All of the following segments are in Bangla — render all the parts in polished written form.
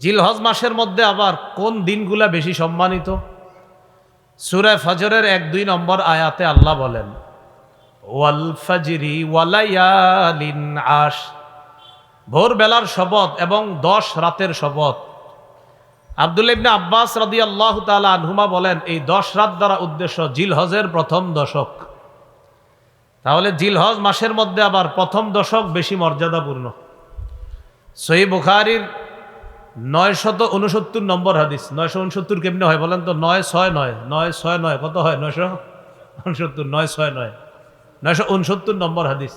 জিলহজ মাসের মধ্যে আবার কোন দিনগুলা বেশি সম্মানিত? সূরা ফজরের 1-2 নম্বর আয়াতে আল্লাহ বলেন, ওয়াল ফাজরি ওয়ালায়ালিন আশ, ভোরবেলার শপথ এবং 10 রাতের শপথ। আব্দুল্লাহ ইবনে আব্বাস রাদিয়াল্লাহু তাআলা আনহুমা বলেন, এই 10 রাত দ্বারা উদ্দেশ্য জিলহজের প্রথম দশক। তাহলে জিলহজ মাসের মধ্যে আবার প্রথম দশক বেশি মর্যাদাপূর্ণ। সহিহ বুখারীর 969 নম্বর হাদিস। 969 কেমনে হয় বলেন তো? 969 কত হয়? 969 969 নম্বর হাদিস।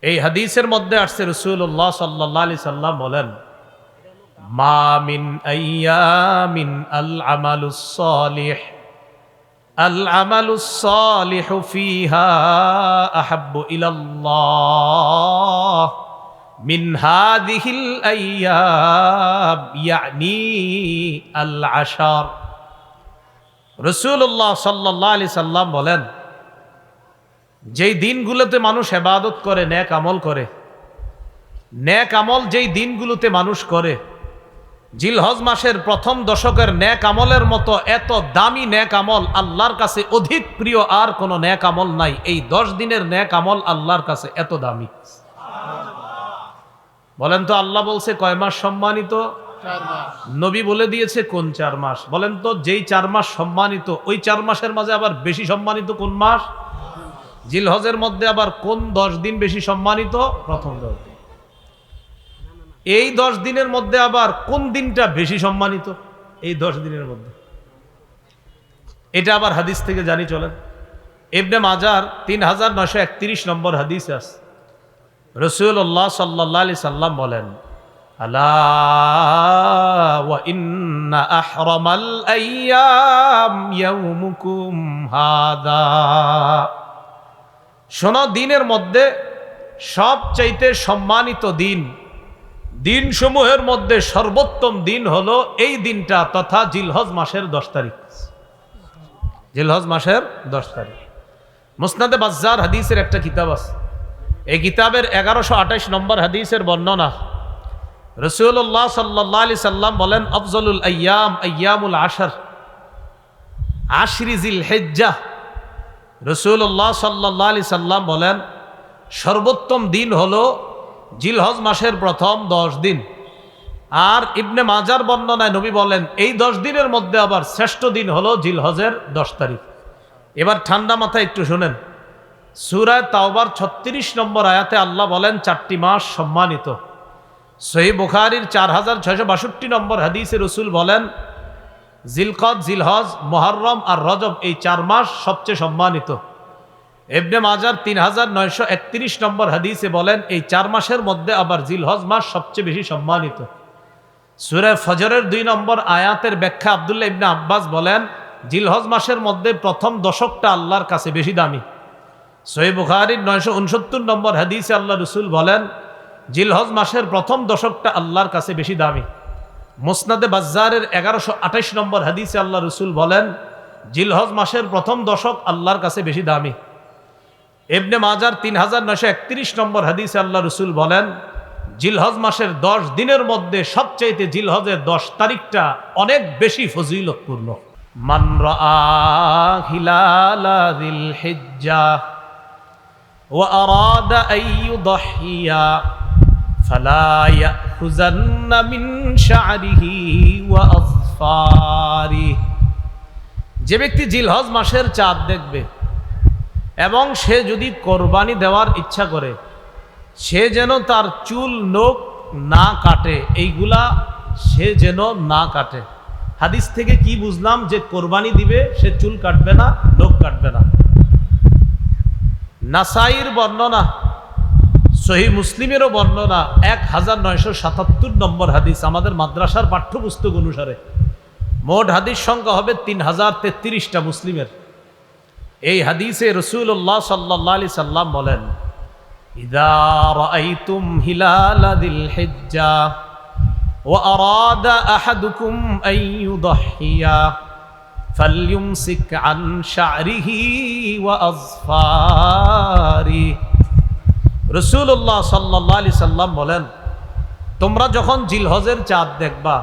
এই হাদিসের মধ্যে আসছে রাসূলুল্লাহ সাল্লাল্লাহু আলাইহি সাল্লাম বলেন, মা মিন আইয়ামিন আল আমালুস সালিহু ফিহা আহাব্বু ইলাল্লাহ মিন হাদিহিল আইয়াম ইয়ানি আল আশার। রাসূলুল্লাহ সাল্লাল্লাহু আলাইহি সাল্লাম বলেন, যেই দিনগুলোতে মানুষ ইবাদত করে, নেক আমল করে, নেক আমল যেই দিনগুলোতে মানুষ করে, জিলহজ মাসের প্রথম দশকের নেক আমলের মতো এত দামি নেক আমল আল্লাহর কাছে অধিক প্রিয় আর কোনো নেক আমল নাই। এই 10 দিনের নেক আমল আল্লাহর কাছে এত দামি। বলেন তো, আল্লাহ বলছে কয় মাস সম্মানিত? 4 মাস। নবী বলে দিয়েছে কোন 4 মাস? বলেন তো, যেই 4 মাস সম্মানিত, ওই 4 মাসের মাঝে আবার বেশি সম্মানিত কোন মাস? জিলহজের মধ্যে আবার কোন 10 দিন বেশি সম্মানিত? প্রথম 10 দিন। এই 10 দিনের মধ্যে আবার কোন দিনটা বেশি সম্মানিত? এই 10 দিনের মধ্যে। এটা আবার হাদিস থেকে জানি, চলেন। ইবনে মাজার 3931 নম্বর হাদিস আছে। রাসূলুল্লাহ সাল্লাল্লাহু আলাইহি সাল্লাম বলেন, আলা ওয়া ইন্না আহরামাল আইয়াম ইয়াউমুকুম হাদা। শোনো, দিনের মধ্যে সবচাইতে সম্মানিত দিন, দিনসমূহের মধ্যে সর্বোত্তম দিন হলো এই দিনটা, তথা জিলহজ মাসের 10 তারিখ। জিলহজ মাসের 10 তারিখ। মুসনাদে বাজ্জার হাদিসের একটা কিতাব আছে। এই কিতাবের 1128 নম্বর হাদিসের বর্ণনা। রাসূলুল্লাহ সাল্লাল্লাহু আলাইহি সাল্লাম বলেন, আফজলুল আইয়াম আইয়ামুল আশর, আশরি জিলহিজ্জাহ। রাসূলুল্লাহ সাল্লাল্লাহু আলাইহি সাল্লাম বলেন, সর্বোত্তম দিন হলো জিলহজ মাসের প্রথম 10 দিন। আর ইবনে মাজার বর্ণনায় নবী বলেন, এই 10 দিনের মধ্যে আবার শ্রেষ্ঠ দিন হলো জিলহজের 10 তারিখ। এবার ঠান্ডা মাথায় একটু শুনেন। সূরা তাওবার 36 নম্বর আয়াতে আল্লাহ বলেন, 4টি মাস সম্মানিত। সহিহ বুখারীর 4662 নম্বর হাদিসে রাসূল বলেন, জিলকদ, জিলহজ, মুহররম আর রজব, এই 4 মাস সবচেয়ে সম্মানিত। ইবনে মাজার 3931 নম্বর হাদিসে বলেন, এই 4 মাসের মধ্যে আবার জিলহজ মাস সবচেয়ে বেশি সম্মানিত। সূরা ফজরের 2 নম্বর আয়াতের ব্যাখ্যা আব্দুল্লাহ ইবনে আব্বাস বলেন, জিলহজ মাসের মধ্যে প্রথম দশকটা আল্লাহর কাছে বেশি দামি। সহিহ বুখারীর 969 নম্বর হাদিসে আল্লাহ রাসূল বলেন, জিলহজ মাসের প্রথম দশকটা আল্লাহর কাছে বেশি দামি। মুসনাদে বাজ্জারের 1128 নম্বর হাদিসে আল্লাহ রাসূল বলেন, জিলহজ মাসের প্রথম দশক আল্লাহর কাছে বেশি দামি। ইবনে মাজার 3931 নম্বর হাদিসে আল্লাহ রাসূল বলেন, জিলহজ মাসের 10 দিনের মধ্যে সবচাইতে জিলহজের 10 তারিখটা অনেক বেশি ফজিলতপূর্ণ। মান রাআ হিলালা যিলহিজ্জাহ ওয়া আরাদা আন ইউদহিয়া ফালা ইয়াখুযান্না মিন শা'রিহি ওয়া আযফারিহি। যে ব্যক্তি জিলহজ মাসের চাঁদ দেখবে এবং সে যদি কোরবানি দেওয়ার ইচ্ছা করে, সে যেন তার চুল নখ না কাটে, এইগুলা সে যেন না কাটে। হাদিস থেকে কি বুঝলাম? যে কোরবানি দিবে সে চুল কাটবে না, নখ কাটবে না। নাসাইর বর্ণনা, সহিহ মুসলিমেরও বর্ণনা, 1977 নম্বর হাদিস। আমাদের মাদ্রাসার পাঠ্যপুস্তক অনুসারে মোট হাদিস সংখ্যা হবে 3033টা মুসলিমের। এই হাদিসে রাসূলুল্লাহ সাল্লাল্লাহু আলাইহি সাল্লাম বলেন, ইযা রাআইতুম হিলালা যিলহিজ্জাহ ওয়া আরাদা আহাদুকুম আন ইউদহিয়া ফালইউমসিক আন শা'রিহি ওয়া আযফারিহি। রাসূলুল্লাহ সাল্লাল্লাহু আলাইহি সাল্লাম বলেন, তোমরা যখন জিলহজের চাঁদ দেখবা,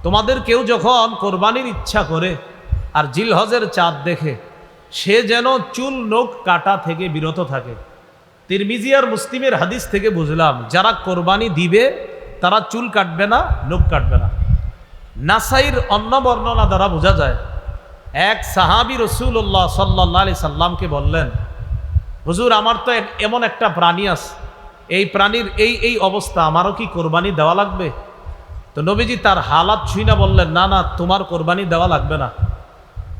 তোমাদের কেউ যখন কোরবানির ইচ্ছা করে আর জিলহজের চাঁদ দেখে, সে যেন চুল নখ কাটা থেকে বিরত থাকে। তিরমিজি আর মুসলিমের হাদিস থেকে বুঝলাম, যারা কোরবানি দিবে তারা চুল কাটবে না, নখ কাটবে না। নাসাইর অন্য বর্ণনা দ্বারা বোঝা যায়, এক সাহাবী রাসূলুল্লাহ সাল্লাল্লাহু আলাইহি সাল্লামকে বললেন, হুজুর আমার তো এমন একটা প্রাণী আছে, এই প্রাণীর এই অবস্থা, আমারও কি কোরবানি দেওয়া লাগবে? তো নবীজি তার হালাত ছুঁই না বললেন, না না, তোমার কোরবানি দেওয়া লাগবে না।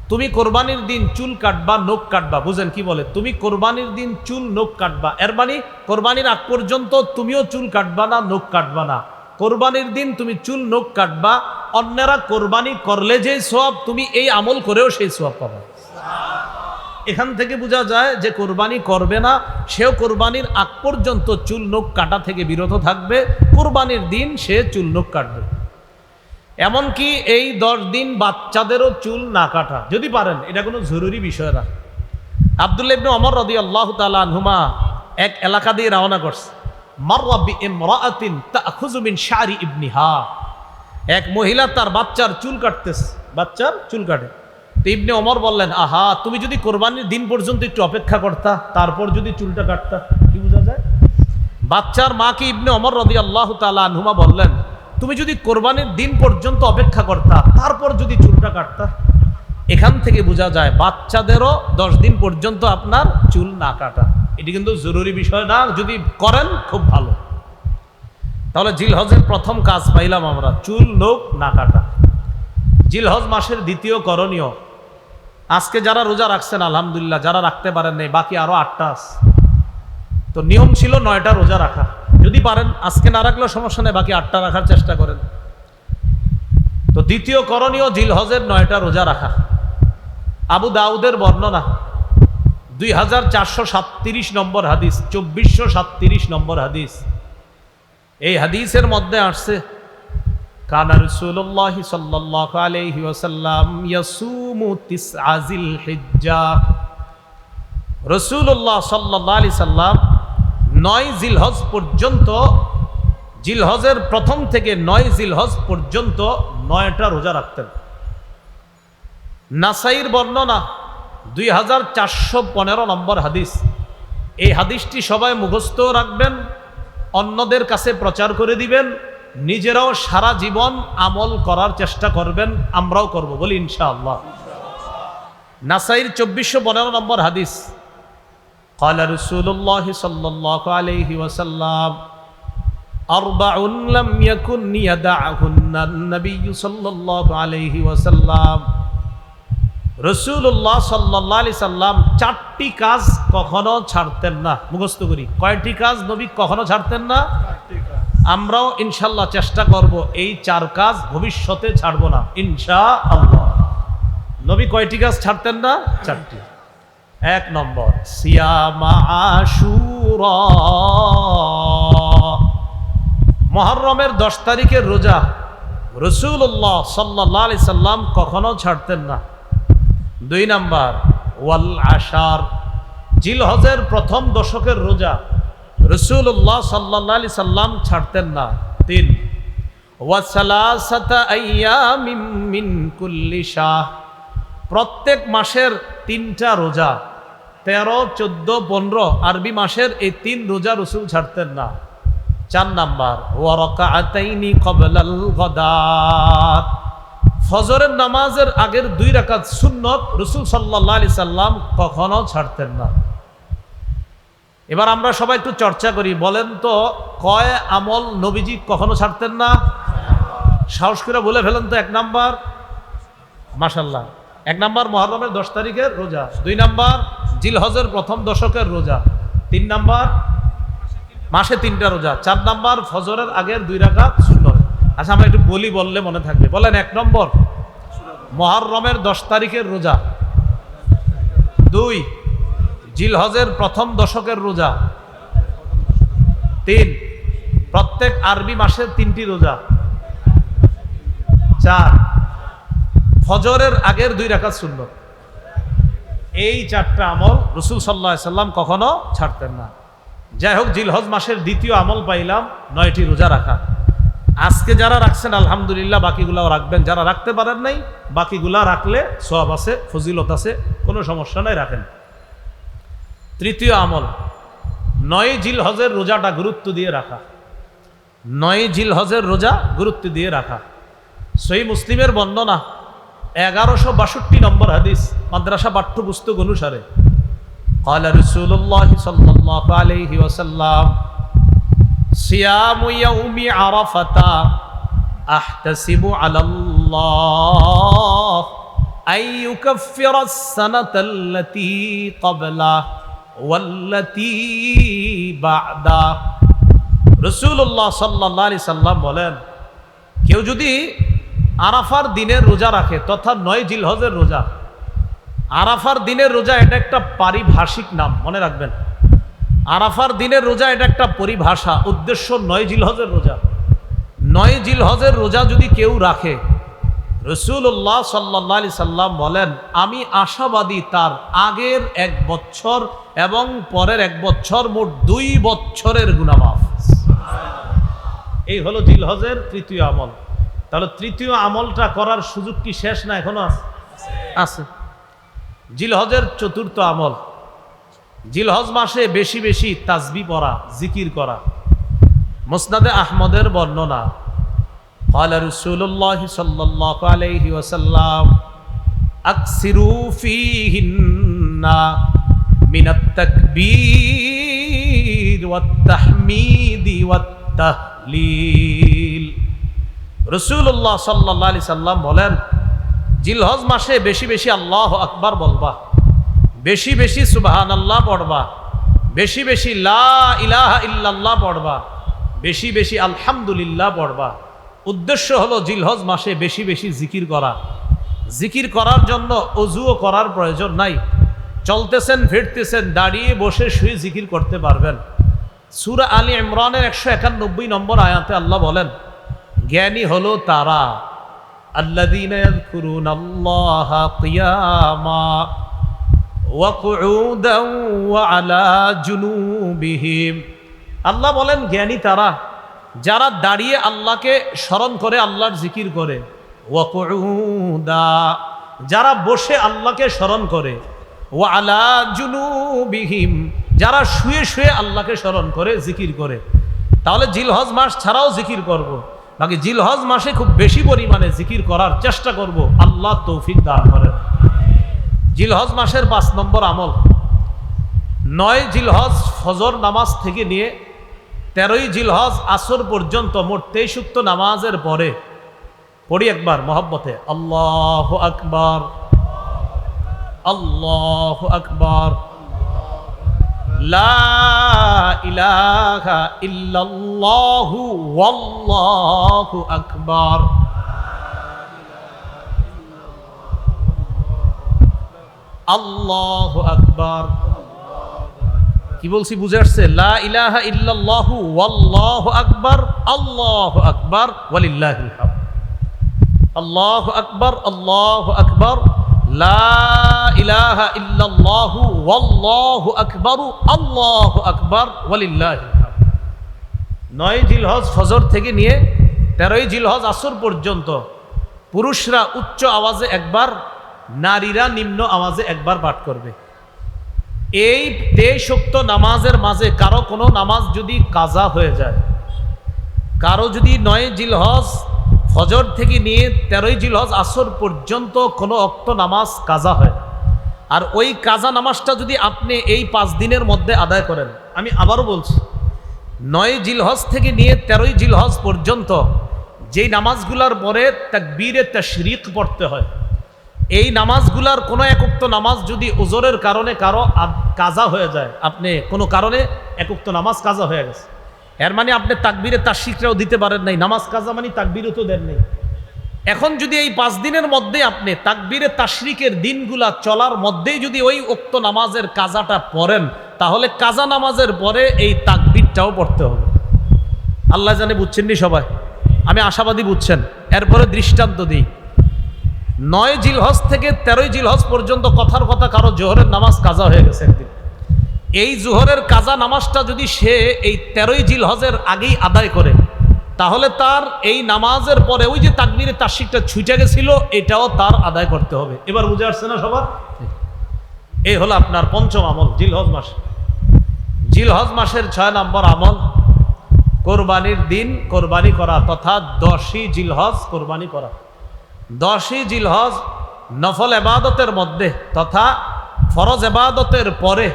তুমি কোরবানির দিন চুল কাটবা, নখ কাটবা। বুঝেন কি বলে? তুমি কোরবানির দিন চুল নখ কাটবা, এর মানে কোরবানির আগ পর্যন্ত তুমিও চুল কাটবা না, নখ কাটবা না। কোরবানির দিন তুমি চুল নখ কাটবা, অন্যরা কোরবানি করলে যে সওয়াব, তুমি এই আমল করেও সেই সওয়াব পাবা। এখান থেকে বোঝা যায় যে কোরবানি করবে না সেও কোরবানির আগ পর্যন্ত চুল নখ কাটা থেকে বিরত থাকবে, কোরবানির দিন সে চুল নখ কাটবে। এমনকি এই 10 দিন বাচ্চাদেরও চুল না কাটা যদি পারেন, এটা কোনো জরুরি বিষয় না। আব্দুল্লাহ ইবনে ওমর রাদিয়াল্লাহু তাআলা আনহুমা এক এলাকা দিয়ে রওনা করছে। মাররা বিইমরাআতিন তাখুযু মিন শা'রি ইবনিহা, এক মহিলা তার বাচ্চার চুল কাটতেছে, বাচ্চার চুল কাটে। তো ইবনে ওমর বললেন, আহা, তুমি যদি কোরবানির দিন পর্যন্ত একটু অপেক্ষা করতা, তারপর যদি চুলটা কাটতা, কি বোঝা যায়? বাচ্চার মাকে ইবনে ওমর রাদিয়াল্লাহু তাআলা আনহুমা বললেন, তুমি যদি কোরবানির দিন পর্যন্ত অপেক্ষা করতা, তারপর যদি চুলটা কাটতা। এখান থেকে বোঝা যায় বাচ্চাদেরও 10 দিন পর্যন্ত আপনার চুল না কাটা, এটি কিন্তু জরুরি বিষয় না, যদি করেন খুব ভালো। তাহলে জিলহজের প্রথম কাজ পাইলাম আমরা, চুল নখ না কাটা। জিলহজ মাসের দ্বিতীয় করণীয়, আজকে যারা রোজা রাখছেন আলহামদুলিল্লাহ, যারা রাখতে পারেন নাই বাকি আরো 8টা আছে। তো নিয়ম ছিল 9টা রোজা রাখা, যদি পারেন আজকে না রাখলেও সমস্যা নেই, বাকি 8টা রাখার চেষ্টা করেন। তো দ্বিতীয় করণীয় জিলহজের 9টা রোজা রাখা। আবু দাউদের বর্ণনা 2437 নম্বর হাদিস, 2437 নম্বর হাদিস। এই হাদিসের মধ্যে আসছে, কানা রাসূলুল্লাহ সাল্লাল্লাহু আলাইহি ওয়াসাল্লাম ইয়াসুমু তিসআ জিলহিজ্জাহ। রাসূলুল্লাহ সাল্লাল্লাহু আলাইহি সাল্লাম 9 জিলহজ পর্যন্ত, জিলহজের প্রথম থেকে 9 জিলহজ পর্যন্ত 9টা রোজা রাখতেন। নাসাইর বর্ণনা 2415 নম্বর হাদিস। এই হাদিসটি সবাই মুখস্থ রাখবেন, অন্যদের কাছে প্রচার করে দিবেন, নিজেরাও সারা জীবন আমল করার চেষ্টা করবেন, আমরাও করব, বলি ইনশাআল্লাহ। নাসাইর 2415 নম্বর হাদিস, قال رسول الله صلى الله عليه وسلم أربع لم يكن يدعهن النبي صلى الله عليه وسلم। রাসূলুল্লাহ সাল্লাল্লাহু আলাইহি সাল্লাম 4টি কাজ কখনো ছাড়তেন না। মুখস্থ করি, কয়টি কাজ নবী কখনো ছাড়তেন না? 4টি কাজ। আমরাও ইনশাআল্লাহ চেষ্টা করব এই 4 কাজ ভবিষ্যতে ছাড়ব না ইনশাআল্লাহ। নবী কয়টি কাজ ছাড়তেন না? 4টি। 1 নম্বর, সিয়ামা আশুরা, মুহররমের 10 তারিখের রোজা রাসূলুল্লাহ সাল্লাল্লাহু আলাইহি সাল্লাম কখনো ছাড়তেন না। 2 নম্বর, ওয়াল আশার, জিলহজের প্রথম দশকের রোজা রাসূলুল্লাহ সাল্লাল্লাহু আলাইহি সাল্লাম ছাড়তেন না। 3, ওয়া সালাসাতা আইয়ামিন মিন কুল্লি শাহ, প্রত্যেক মাসের 3টা রোজা, 13, 14, 15 আরবি মাসের এই 3 রোজা রাসূল ছাড়তেন না। 4 নাম্বার, ওয়া রাকাআতাইনি ক্বাবলাল গাদাত, ফজরের নামাজের আগের 2 রাকাত সুন্নত রাসূল সাল্লাল্লাহু আলাইহি সাল্লাম কখনো ছাড়তেন না। এবার আমরা সবাই একটু চর্চা করি, বলেন তো কয় আমল নবীজি কখনো ছাড়তেন না? সাহস করে বলে ফেলেন তো। 1 নাম্বার, মাশাআল্লাহ, 1 নাম্বার মুহররমের 10 তারিখের রোজা, 2 নাম্বার জিলহজের প্রথম দশকের রোজা, 3 নাম্বার মাসে 3টা রোজা, 4 নাম্বার ফজরের আগের 2 রাকাত সুন্নত। আচ্ছা আমরা একটু বলি, বললে মনে থাকবে। বলেন, 1 নম্বর মুহররমের 10 তারিখের রোজা, 2 জিলহজের প্রথম দশকের রোজা, 3 প্রত্যেক আরবি মাসের 3টি রোজা, 4 ফজরের আগের 2 রাকাত সুন্নত। এই 4টা আমল রাসূল সাল্লাল্লাহু আলাইহি সাল্লাম কখনো ছাড়তেন না। যাই হোক, জিলহজ মাসের দ্বিতীয় আমল পাইলাম 9টি রোজা রাখা। আজকে যারা রাখছেন আলহামদুলিল্লাহ, বাকিগুলাও রাখবেন। যারা রাখতে পারেন নাই, বাকিগুলা রাখলে সওয়াব আছে, ফজিলত আছে, কোনো সমস্যা নাই, রাখেন। তৃতীয় আমল, 9 জিলহজের রোজাটা গুরুত্ব দিয়ে রাখা। 9 জিলহজের রোজা গুরুত্ব দিয়ে রাখা। সহিহ মুসলিমের বর্ণনা 1162 নম্বর হাদিস, মাদ্রাসা পাঠ্যপুস্তক অনুসারে। قال رسول الله صلى الله عليه وسلم صيام يوم عرفة أحتسب على الله أن يكفر السنة التي قبله والتي بعده। রাসূলুল্লাহ সাল্লাল্লাহু আলাইহি সাল্লাম বলেন, কেউ যদি আরাফার দিনের রোজা রাখে, তথা 9 জিলহজের রোজা। আরাফার দিনের রোজা এটা একটা পারিভাষিক নাম, মনে রাখবেন। আরাফার দিনের রোজা এটা একটা পরিভাষা, উদ্দেশ্য 9 জিলহজের রোজা। 9 জিলহজের রোজা যদি কেউ রাখে, রাসূলুল্লাহ সাল্লাল্লাহু আলাইহি সাল্লাম বলেন, আমি আশাবাদী তার আগের 1 বছর এবং পরের 1 বছর, মোট 2 বছরের গুনাহ মাফ। এই হলো জিলহজের তৃতীয় আমল। তাহলে তৃতীয় আমলটা করার সুযোগ কি শেষ না এখনো আছে? জিলহজের চতুর্থ আমল, জিলহজ মাসে বেশি বেশি তাসবিহ পড়া, জিকির করা। মুসনাদে আহমদের বর্ণনা, قال رسول الله صلى الله عليه وسلم اكثروا فيهن من التكبير والتحميد والتهليل। রাসূলুল্লাহ সাল্লাল্লাহু আলাইহি সাল্লাম বলেন, জিলহজ মাসে বেশি বেশি আল্লাহু আকবার বলবা, বেশি বেশি সুবহানাল্লাহ পড়বা, বেশি বেশি লা ইলাহা ইল্লাল্লাহ পড়বা, বেশি বেশি আলহামদুলিল্লাহ পড়বা। উদ্দেশ্য হলো জিলহজ মাসে বেশি বেশি জিকির করা। জিকির করার জন্য অজুও করার প্রয়োজন নাই। চলতেছেন, ফিরতেছেন, দাঁড়িয়ে বসে শুয়ে জিকির করতে পারবেন। সূরা আলী ইমরানের 191 নম্বর আয়াতে আল্লাহ বলেন, জ্ঞানী হলো তারা আল্লাযীনা ইয়াযকুরুনাল্লাহা কিয়ামা ওয়া কুউদান ওয়া আলা জুনুবিহিম। আল্লাহ বলেন, জ্ঞানী তারা যারা দাঁড়িয়ে আল্লাহকে স্মরণ করে, আল্লাহর জিকির করে। ওয়া কুউদা, যারা বসে আল্লাহকে স্মরণ করে। ওয়া আলা জুনুবিহিম, যারা শুয়ে শুয়ে আল্লাহকে স্মরণ করে, জিকির করে। তাহলে জিলহজ মাস ছাড়াও জিকির করব। বাকি জিলহজ মাসে খুব বেশি পরিমাণে জিকির করার চেষ্টা করব, আল্লাহ তৌফিক দান করেন। জিলহজ মাসের 5 নম্বর আমল, 9 জিলহজ ফজর নামাজ থেকে নিয়ে 13ই জিলহজ আসর পর্যন্ত মোট 23 ওয়াক্ত নামাজের পরে পড়ি একবার মহব্বতে, আল্লাহু আকবার, আল্লাহু আকবার, লা ইলাহা ইল্লাল্লাহু ওয়াল্লাহু আকবার। আল্লাহু আকবার। কি বলছি বুঝে আসছে? লা ইলাহা ইল্লাল্লাহু ওয়াল্লাহু আকবার, আল্লাহু আকবার ওয়ালিল্লাহিল হামদ। আল্লাহু আকবার, আল্লাহু আকবার, লা ইলাহা ইল্লাল্লাহু ওয়াল্লাহু আকবার, আল্লাহু আকবার ওয়ালিল্লাহিল হামদ। 9 জিলহজ ফজর থেকে নিয়ে 13ই জিলহজ আসর পর্যন্ত পুরুষরা উচ্চ আওয়াজে একবার, নারীরা নিম্ন আওয়াজে একবার পাঠ করবে। এই 23 ওয়াক্ত নামাজের মাঝে কারো কোনো নামাজ যদি কাজা হয়ে যায়, কারো যদি 9 জিলহজ ফজর থেকে নিয়ে 13ই জিলহজ আসর পর্যন্ত কোনো ওয়াক্ত নামাজ কাজা হয়, আর ওই কাজা নামাজটা যদি আপনি এই 5 দিনের মধ্যে আদায় করেন, আমি আবারও বলছি, 9 জিলহজ থেকে নিয়ে 13ই জিলহজ পর্যন্ত যেই নামাজগুলোর পরে তাকবীরে তাশরিক পড়তে হয়, এই নামাজগুলার কোনো এক ওয়াক্ত নামাজ যদি ওজরের কারণে কারো কাজা হয়ে যায়, আপনি কোনো কারণে এক ওয়াক্ত নামাজ কাজা হয়ে গেছে, এর মানে আপনি তাকবীরে তাশরিকটাও দিতে পারেন নাই, নামাজ কাজা মানে তাকবীরও তো দেন নাই। এখন যদি এই 5 দিনের মধ্যে আপনি তাকবীরে তাশরিকের দিনগুলা চলার মধ্যেই যদি ওই ওয়াক্ত নামাজের কাজাটা পড়েন, তাহলে কাজা নামাজের পরে এই তাকবীরটাও পড়তে হবে। আল্লাহ জানে বুঝছেন নি সবাই? আমি আশাবাদী বুঝছেন। এরপরে দৃষ্টান্ত দিই, 9 জিলহজ থেকে 13ই জিলহজ পর্যন্ত কথার কথা কারো জোহরের নামাজ কাজা হয়ে গেছে একদিন, এই জোহরের কাজা নামাজটা যদি সে এই 13ই জিলহজের আগেই আদায় করে, তাহলে তার এই নামাজের পরে ওই যে তাকবীরে তাশরিকটা ছুটে গেছিল এটাও তার আদায় করতে হবে। এবার বুঝে আসছে না সবার? এই হলো আপনার পঞ্চম আমল জিলহজ মাস। জিলহজ মাসের 6 নম্বর আমল কোরবানির দিন কোরবানি করা তথা 10ই জিলহজ কোরবানি করা। 10ই জিলহজ নফল এবাদতের মধ্যে তথা ফরজ এবাদতের পরে,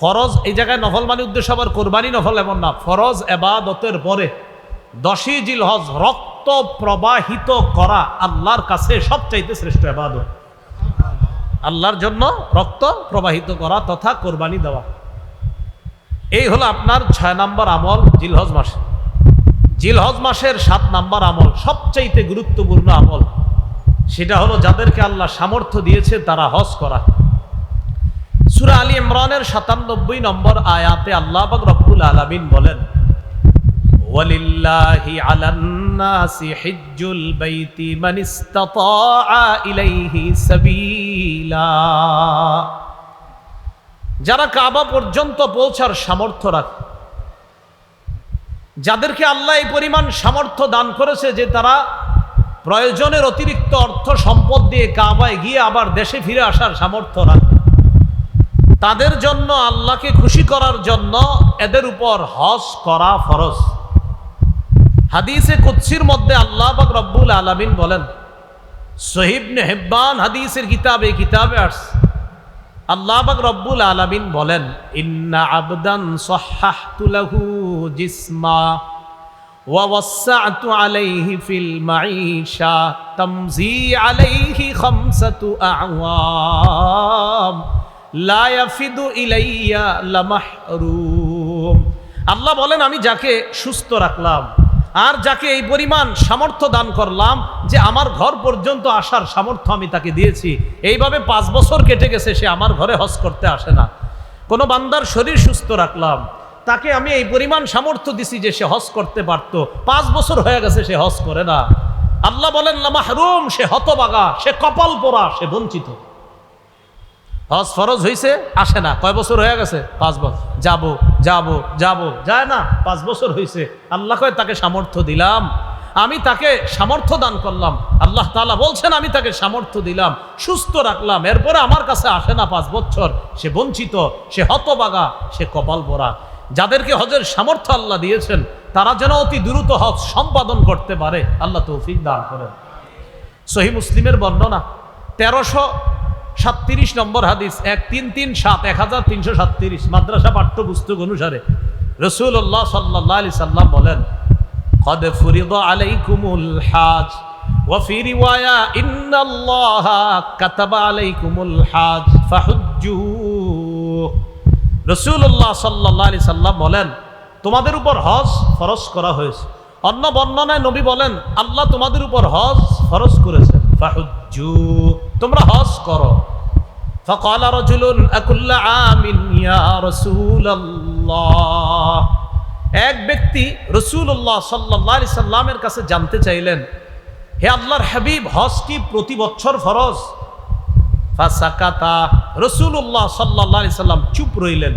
ফরজ এই জায়গায় নফল মানে উদ্দেশ্য আবার কোরবানি নফল এমন না, ফরজ এবাদতের পরে 10ই জিলহজ রক্ত প্রবাহিত করা আল্লাহর কাছে সবচাইতে শ্রেষ্ঠ এবাদত। আল্লাহর জন্য রক্ত প্রবাহিত করা তথা কোরবানি দেওয়া, এই হলো আপনার 6 নম্বর আমল জিলহজ মাসে। জিলহজ মাসের 7 নম্বর আমল সবচাইতে গুরুত্বপূর্ণ আমল, সেটা হলো যাদেরকে আল্লাহ সামর্থ্য দিয়েছে তারা হজ করা। সূরা আলী ইমরানের 97 নম্বর আয়াতে আল্লাহ পাক রব্বুল আলামিন বলেন, ওয়ালিল্লাহি আলান নাসি হিজ্জুল বাইতি মান ইসতাতাআ ইলাইহি সাবিলা। যারা কাবা পর্যন্ত পৌঁছার সামর্থ্য রাখে, যাদেরকে আল্লাহ এই পরিমাণ সামর্থ্য দান করেছে যে তারা প্রয়োজনের অতিরিক্ত অর্থ সম্পদ দিয়ে কাবায় গিয়ে আবার দেশে ফিরে আসার সামর্থ্য রাখে, তাদের জন্য আল্লাহকে খুশি করার জন্য এদের উপর হজ করা ফরজ। হাদিসে কুদসির মধ্যে আল্লাহ পাক রব্বুল আলামিন বলেন, সহিহ ইবনে হিব্বান হাদিসের কিতাবে আসছে, আল্লাহ পাক রব্বুল আলামিন বলেন, ইন্না আবদান সাহহাহতু লাহু জিসমা ওয়া ওয়াসসা'তু আলাইহি ফিল মাঈশা তামজি আলাইহি খামসাতু আ'ওয়াম লা ইয়াফিদু ইলাইয়া লামাহরুম। আল্লাহ বলেন, আমি যাকে সুস্থ রাখলাম আর যাকে এই পরিমাণ সামর্থ্য দান করলাম যে আমার ঘর পর্যন্ত আসার সামর্থ্য আমি তাকে দিয়েছি, এইভাবে 5 বছর কেটে গেছে সে আমার ঘরে হজ করতে আসে না। কোনো বান্দার শরীর সুস্থ রাখলাম, তাকে আমি এই পরিমাণ সামর্থ্য দিছি যে সে হজ করতে পারতো, 5 বছর হয়ে গেছে সে হজ করে না। আল্লাহ বলেন লামাহরুম, সে হতবাগা, সে কপাল পোড়া, সে বঞ্চিত। হজ ফরজ হয়েছে, আসে না, কয় বছর হয়ে গেছে? 5 বছর। যাবো যায় না, 5 বছর হয়েছে। আল্লাহ কয় তাকে সামর্থ্য দিলাম, আমি তাকে সামর্থ্য দান করলাম। আল্লাহ তাআলা বলছেন আমি তাকে সামর্থ্য দিলাম, সুস্থ রাখলাম, এরপরে আমার কাছে আসে না 5 বছর, সে বঞ্চিত, সে হতবাগা, সে কপাল পোড়া। যাদেরকে হজের সামর্থ্য আল্লাহ দিয়েছেন তারা যেন অতি দ্রুত হজ সম্পাদন করতে পারে, আল্লাহ তৌফিক দান করেন। সহিহ মুসলিমের বর্ণনা 1337 নম্বর হাদিস, 1337 মাদ্রাসা পাঠ্যপুস্তক অনুসারে রাসূলুল্লাহ সাল্লাল্লাহু আলাইহি সাল্লাম বলেন, قد فرض عليكم الحاج وفي رواية إن الله كتب عليكم الحاج فحجوا। রাসূলুল্লাহ সাল্লাল্লাহু আলাইহি সাল্লাম বলেন, তোমাদের উপর হজ ফরজ করা হয়েছে। অন্য বর্ণনায় নবী বলেন, আল্লাহ তোমাদের উপর হজ ফরজ করেছেন, ফাহুজ্জু, তোমরা হজ করো। ফাকালা রাজুলুন আকুল্লা আমিন ইয়া রাসূলুল্লাহ। এক ব্যক্তি রাসূলুল্লাহ সাল্লাল্লাহু আলাইহি সাল্লামের কাছে জানতে চাইলেন, হে আল্লাহর হাবিব, হজ কি প্রতি বছর ফরজ? ফাসাকাতা, রাসূলুল্লাহ সাল্লাল্লাহু আলাইহি সাল্লাম চুপ রইলেন।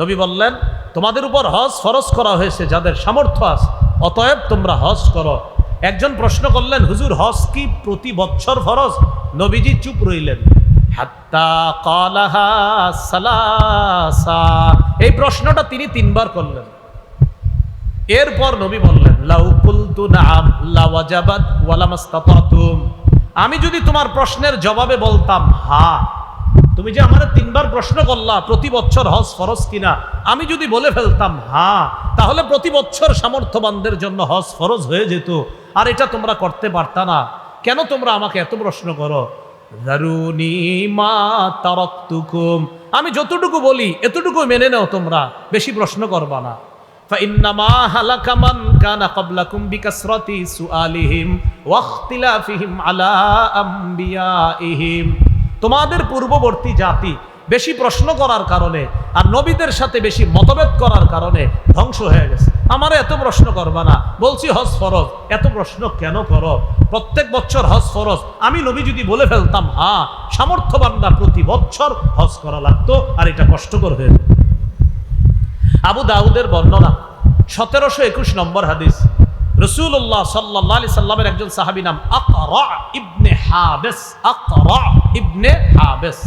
নবী বললেন, তোমাদের উপর হজ ফরজ করা হয়েছে যাদের সামর্থ্য আছে, অতএব তোমরা হজ করো। একজন প্রশ্ন করলেন, হুজুর হজ কি প্রতি বছর ফরজ? নবীজি চুপ রইলেন। হাত্তা ক্বালাহা সালাসা, এই প্রশ্নটা তিনি 3 বার করলেন। এরপর নবী বললেন, লাউ কুলতু নাআম লাওয়াজাবাত ওয়া লামাসতাতাতুম, আমি যদি তোমার প্রশ্নের জবাবে বলতাম হ্যাঁ, তুমি যে আমারে 3 বার প্রশ্ন করলা প্রতি বছর হজ ফরজ কিনা, আমি যদি বলে ফেলতাম হ্যাঁ, তাহলে প্রতি বছর সামর্থ্যবানদের জন্য হজ ফরজ হয়ে যেত, আর এটা তোমরা করতে পারতা না। কেন তোমরা আমাকে এত প্রশ্ন করো? যারুনি মা তারাকতুকুম, আমি যতটুকু বলি এতটুকু মেনে নাও, তোমরা বেশি প্রশ্ন করবা না। فإنما هلك من كان قبلكم بكثرة سؤالهم واختلافهم على أنبيائهم, তোমাদের পূর্ববর্তী জাতি বেশি প্রশ্ন করার কারণে আর নবীদের সাথে বেশি মতভেদ করার কারণে ধ্বংস হয়ে গেছে। আমারে এত প্রশ্ন করবা না, বলছি হজ ফরজ, এত প্রশ্ন কেন করো? প্রত্যেক বছর হজ ফরজ, আমি নবী যদি বলে ফেলতাম হ্যাঁ, সামর্থ্যবানরা প্রতি বছর হজ করা লাগতো, আর এটা কষ্টকর হয়ে যেত। আবু দাউদের বর্ণনা 1721 নম্বর হাদিস, রাসূলুল্লাহ সাল্লাল্লাহু আলাইহি সাল্লামের একজন সাহাবী নাম আকরা ইবনে হাবিস। আকরা ইবনে হাবিস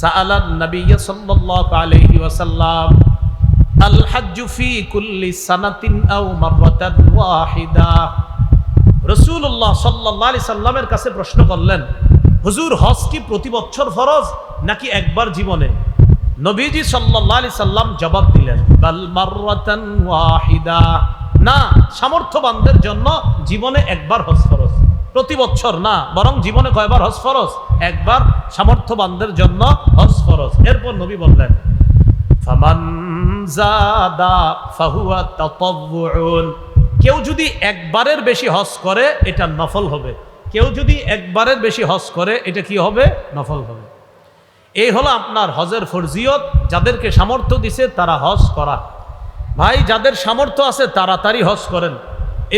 সাআলান নবী সাল্লাল্লাহু আলাইহি ওয়াসাল্লাম আল হজ্জ ফি কুল্লি সানাতিন আও মাররাতান ওয়াহিদা। রাসূলুল্লাহ সাল্লাল্লাহু আলাইহি সাল্লামের কাছে প্রশ্ন করলেন, হুজুর হজ কি প্রতি বছর ফরজ নাকি একবার জীবনে? নবীজি সাল্লাল্লাহু আলাইহি সাল্লাম জবাব দিলেন, বাল মাররাতান ওয়াহিদা, না, সামর্থ্যবানদের জন্য জীবনে একবার হজ ফরজ, প্রতি বছর না, বরং জীবনে কয়বার হজ ফরজ? একবার, সামর্থ্যবানদের জন্য হজ ফরজ। এরপর নবী বললেন, ফামান যাদা ফাহুয়া তাতাওউন, কেউ যদি একবারের বেশি হজ করে এটা নফল হবে, কেউ যদি একবারের বেশি হজ করে এটা কি হবে? নফল হবে। এই হলো আপনার হজের ফরজিয়ত। যাদেরকে সামর্থ্য দিছে তারা হজ করা। ভাই, যাদের সামর্থ্য আছে তাড়াতাড়ি হজ করেন।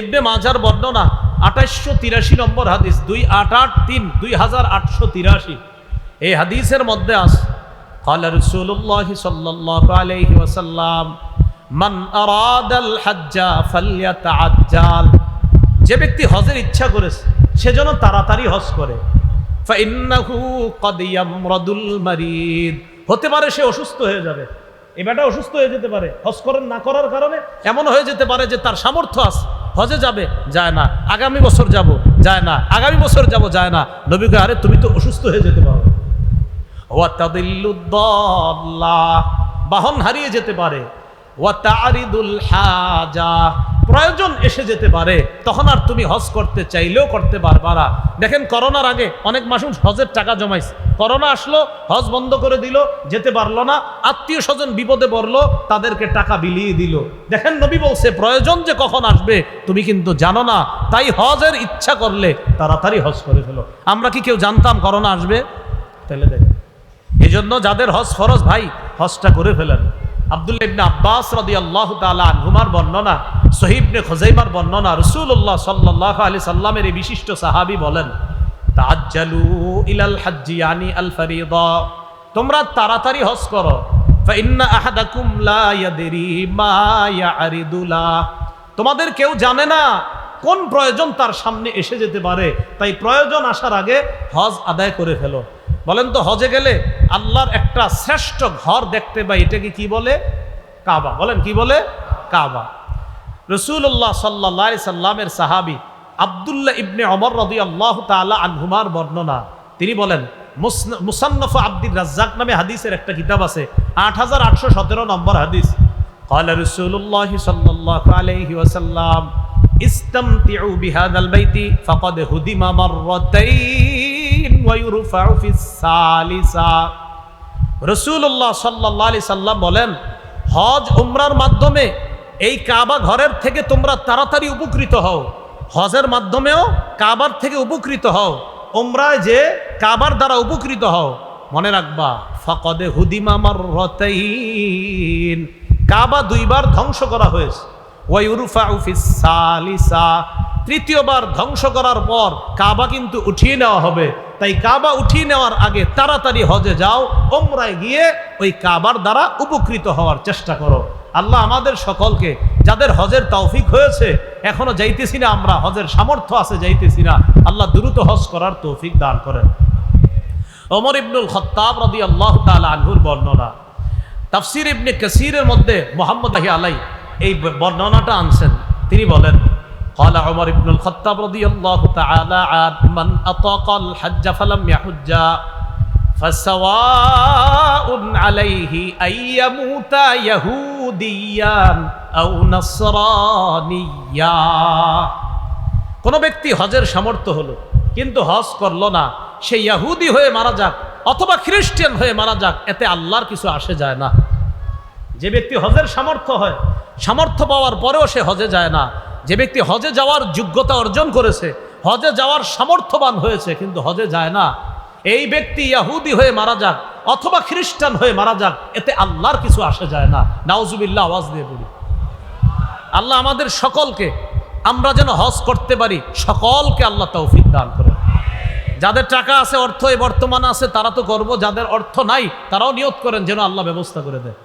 ইবনে মাজার বর্ণনা 2883 নম্বর হাদিস, 2883 এই হাদিসের মধ্যে আছে, ক্বালা রাসূলুল্লাহ সাল্লাল্লাহু আলাইহি ওয়াসাল্লাম মান আরাদাল হজ্জা ফালইয়াতাআজ্জাল, যে ব্যক্তি হজের ইচ্ছা করেছে সে যেন তাড়াতাড়ি হজ করে। ফাইন্নাহু ক্বাদ ইয়ামরাদুল মারিদ, হতে পারে সে অসুস্থ হয়ে যাবে, এই বেটা অসুস্থ হয়ে যেতে পারে হজ করেন না করার কারণে। এমন হয়ে যেতে পারে যে তার সামর্থ্য আছে, হজে যাবে, যায় না, আগামী বছর যাব, যায় না, আগামী বছর যাব, যায় না। নবী কয়, আরে তুমি তো অসুস্থ হয়ে যেতে পারো। ওয়া তাদিল্লুদ দাল্লা, বাহন হারিয়ে যেতে পারে। ওয়া তারিদুল হাজা, প্রয়োজন এসে যেতে পারে, তখন আর তুমি হজ করতে চাইলেও করতে পারবা না। দেখেন, করোনার আগে অনেক মানুষ হজের টাকা জমাইছে, করোনা আসলো, হজ বন্ধ করে দিল, যেতে পারলো না, আত্মীয় স্বজন বিপদে পড়লো, তাদেরকে টাকা বিলিয়ে দিল। দেখেন, নবী বলছে প্রয়োজন যে কখন আসবে তুমি কিন্তু জানো না, তাই হজের ইচ্ছা করলে তাড়াতাড়ি হজ করে ফেলো। আমরা কি কেউ জানতাম করোনা আসবে? তাহলে দেখেন, এই জন্য যাদের হজ ফরজ, ভাই হজটা করে ফেলেন। আব্দুল্লাহ ইবনে আব্বাস রাদিয়াল্লাহু তাআলা আনহুমার বর্ণনা, সহিহ ইবনে খুজাইমার বর্ণনা, রাসূলুল্লাহ সাল্লাল্লাহু আলাইহি সাল্লামের এই বিশিষ্ট সাহাবী বলেন, তাআজ্জালু ইলাল হজ্জি ইয়ানি আল ফরিদা, তোমরা তাড়াতাড়ি হজ করো। ফা ইন্না আহাদাকুম লা ইয়াদরি মা ইয়ারিদু লা, তোমাদের কেউ জানে না কোন প্রয়োজন তার সামনে এসে যেতে পারে, তাই প্রয়োজন আসার আগে হজ আদায় করে ফেলো। বলেন তো, হজে গেলে আল্লাহর একটা শ্রেষ্ঠ ঘর দেখতে পাই, এটাকে কি বলে? কাবা। বলেন, কি বলে? কাবা। রাসূলুল্লাহ সাল্লাল্লাহু আলাইহি সাল্লামের সাহাবী আব্দুল্লাহ ইবনে ওমর রাদিয়াল্লাহু তাআলা আনহুমার বর্ণনা, তিনি বলেন, মুসান্নাফ আব্দুর রাজ্জাক নামে হাদিসের একটা কিতাব আছে, 8817 নম্বর হাদিস, ক্বালা রাসূলুল্লাহ সাল্লাল্লাহু আলাইহি ওয়াসাল্লাম ইসতামতিউ বিহাদাল বাইতি ফাকাদ হুদিমা মাররাতাইন ওয়া ইউরফাউ ফিস সালিসা। রাসূলুল্লাহ সাল্লাল্লাহু আলাইহি সাল্লাম বলেন, হজ উমরার মাধ্যমে এই কাবা ঘরের থেকে তোমরা তাড়াতাড়ি উপকৃত হও, হজের মাধ্যমেও কাবার থেকে উপকৃত হও, উমরায় যে কাবার দ্বারা উপকৃত হও। মনে রাখবা, ফাকাদ হুদিমা মাররাতাইন, কাবা দুইবার ধ্বংস করা হয়েছে, ওয়া ইউরফাউ ফিস সালিসা, তৃতীয়বার ধ্বংস করার পর কাবা কিন্তু উঠিয়ে নেওয়া হবে। তাই কাবা উঠিয়ে নেওয়ার আগে তাড়াতাড়ি হজে যাও, উমরায় গিয়ে ওই কাবার দ্বারা উপকৃত হওয়ার চেষ্টা করো। আল্লাহ আমাদের সকলকে, যাদের হজের তৌফিক হয়েছে এখনো যাইতেছি না, আমরা হজের সামর্থ্য আছে যাইতেছি না, আল্লাহ দ্রুত হজ করার তৌফিক দান করেন। ওমর ইবনুল খাত্তাব রাদিয়াল্লাহু তাআলা আনহুর বর্ণনা, তাফসীর ইবনে কাসীরের মধ্যে মুহাম্মদ আলাই এই বর্ণনাটা আনছেন। তিনি বলেন, قال عمر بن الخطاب رضي الله تعالى عنه من أطاق الحج فلم يحج فسواء عليه أن يموت يهوديا أو نصرانيا। কোন ব্যক্তি হজের সামর্থ্য হলো কিন্তু হজ করলো না, সে ইহুদি হয়ে মারা যাক অথবা খ্রিস্টান হয়ে মারা যাক, এতে আল্লাহর কিছু আসে যায় না। যে ব্যক্তি হজের সামর্থ্য হয়, সামর্থ্য পাওয়ার পরেও সে হজে যায় না, যে ব্যক্তি হজে যাওয়ার যোগ্যতা অর্জন করেছে, হজে যাওয়ার সামর্থ্যবান হয়েছে কিন্তু হজে যায় না, এই ব্যক্তি ইহুদি হয়ে মারা যাক অথবা খ্রিস্টান হয়ে মারা যাক, এতে আল্লাহর কিছু আসে যায় না। নাউজুবিল্লাহ, আওয়াজ দিয়ে বলি। আল্লাহ আমাদের সকলকে, আমরা যেন হজ করতে পারি, সকলকে আল্লাহ তৌফিক দান করেন। যাদের টাকা আছে, অর্থ এই বর্তমানে আছে, তারা তো করবো, যাদের অর্থ নাই তারাও নিয়ত করেন যেন আল্লাহ ব্যবস্থা করে দেয়।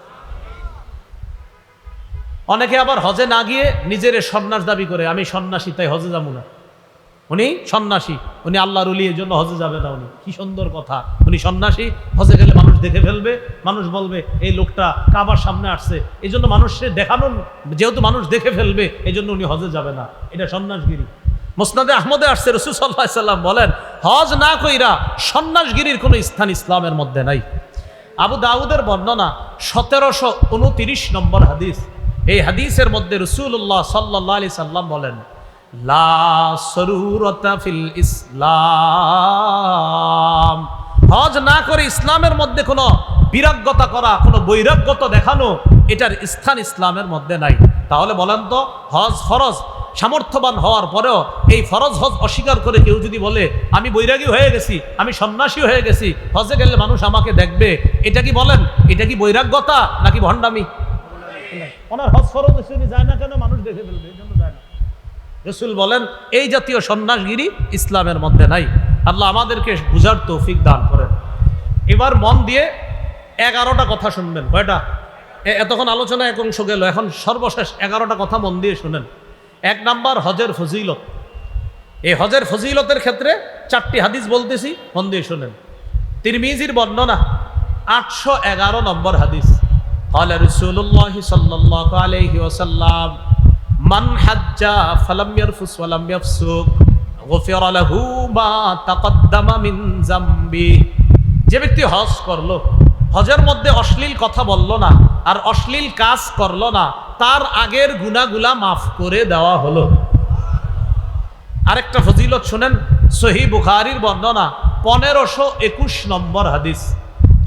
অনেকে আবার হজে না গিয়ে নিজের সন্ন্যাস দাবি করে, আমি সন্ন্যাসী তাই হজে যাবো না। উনি সন্ন্যাসী, উনি আল্লাহর ওলি, এই জন্য হজে যাবে না। উনি কি সুন্দর কথা, উনি সন্ন্যাসী, হজে গেলে মানুষ দেখে ফেলবে, মানুষ বলবে এই লোকটা কাবার সামনে আসছে, এই জন্য মানুষের দেখানো, যেহেতু মানুষ দেখে ফেলবে এই জন্য উনি হজে যাবে না। এটা সন্ন্যাসগিরি। মুসনাদে আহমদে আসছে, রাসূল সাল্লাল্লাহু আলাইহি সাল্লাম বলেন, হজ না কইরা সন্ন্যাসগিরির কোনো স্থান ইসলামের মধ্যে নাই। আবু দাউদের বর্ণনা 1729 নম্বর হাদিস। এই হাদিসের মধ্যে রাসূলুল্লাহ সাল্লাল্লাহু আলাইহি সাল্লাম বলেন, লা সরুরতা ফিল ইসলাম, হজ না করে ইসলামের মধ্যে কোনো বিরাগ্যতা করা, কোনো বৈরাগ্যতা দেখানো, এটার স্থান ইসলামের মধ্যে নাই। তাহলে বলেন তো, হজ ফরজ, সামর্থ্যবান হওয়ার পরেও এই ফরজ হজ অস্বীকার করে কেউ যদি বলে আমি বৈরাগী হয়ে গেছি, আমি সন্ন্যাসী হয়ে গেছি, হজে গেলে মানুষ আমাকে দেখবে, এটা কি বলেন, এটা কি বৈরাগ্যতা নাকি ভণ্ডামি? ওনার হজ ফরজ যায় না কেন? মানুষ দেখে ফেলবে, এই জন্য যায় না। রাসূল বলেন এই জাতীয় সন্ন্যাসগিরি ইসলামের মধ্যে নাই। আল্লাহ আমাদেরকে বুঝার তৌফিক দান করেন। এবার মন দিয়ে 11টা কথা শুনবেন। কয়টা? এতক্ষণ আলোচনা এক অংশ গেল, এখন সর্বশেষ 11টা কথা মন দিয়ে শুনেন। 1 নাম্বার, হজের ফজিলত। এই হজের ফজিলতের ক্ষেত্রে 4টি হাদিস বলতেছি, মন দিয়ে শুনেন। তিরমিজির বর্ণনা 811 নম্বর হাদিস। قال رسول الله صلى الله عليه وسلم من حج فلم يرفث ولم يفسق غفر له ما تقدم من ذنبه। যে ব্যক্তি হজ করলো, হজের মধ্যে অশ্লীল কথা বলল না আর অশ্লীল কাজ করলো না, তার আগের গুনাহগুলা মাফ করে দেওয়া হলো। আরেকটা ফজিলত শুনেন, সহিহ বুখারীর বর্ণনা 1521 নম্বর হাদিস।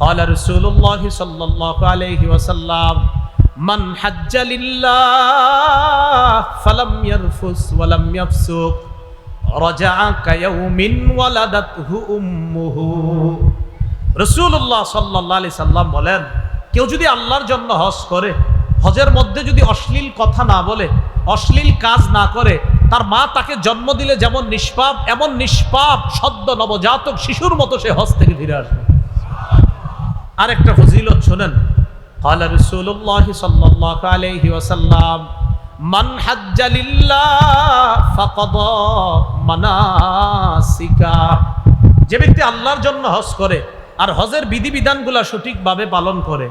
قال رسول الله صلى الله عليه وسلم من حج لله فلم يرفث ولم يفسق رجع كيوم ولدته امه। রাসূলুল্লাহ সাল্লাল্লাহু আলাইহি সাল্লাম বলেন, কেউ যদি আল্লাহর জন্য হজ করে, হজের মধ্যে যদি অশ্লীল কথা না বলে, অশ্লীল কাজ না করে, তার মা তাকে জন্ম দিলে যেমন নিষ্পাপ, এমন নিষ্পাপ সদ্য নবজাতক শিশুর মতো সে হজ থেকে ফিরে আসবে। আরেকটা ফজিলত শুনেন, قال رسول الله صلى الله عليه وسلم من حج لله فقضى مناسكه। যে ব্যক্তি আল্লাহর জন্য হজ করে আর হজের বিধিবিধানগুলো সঠিকভাবে পালন করে,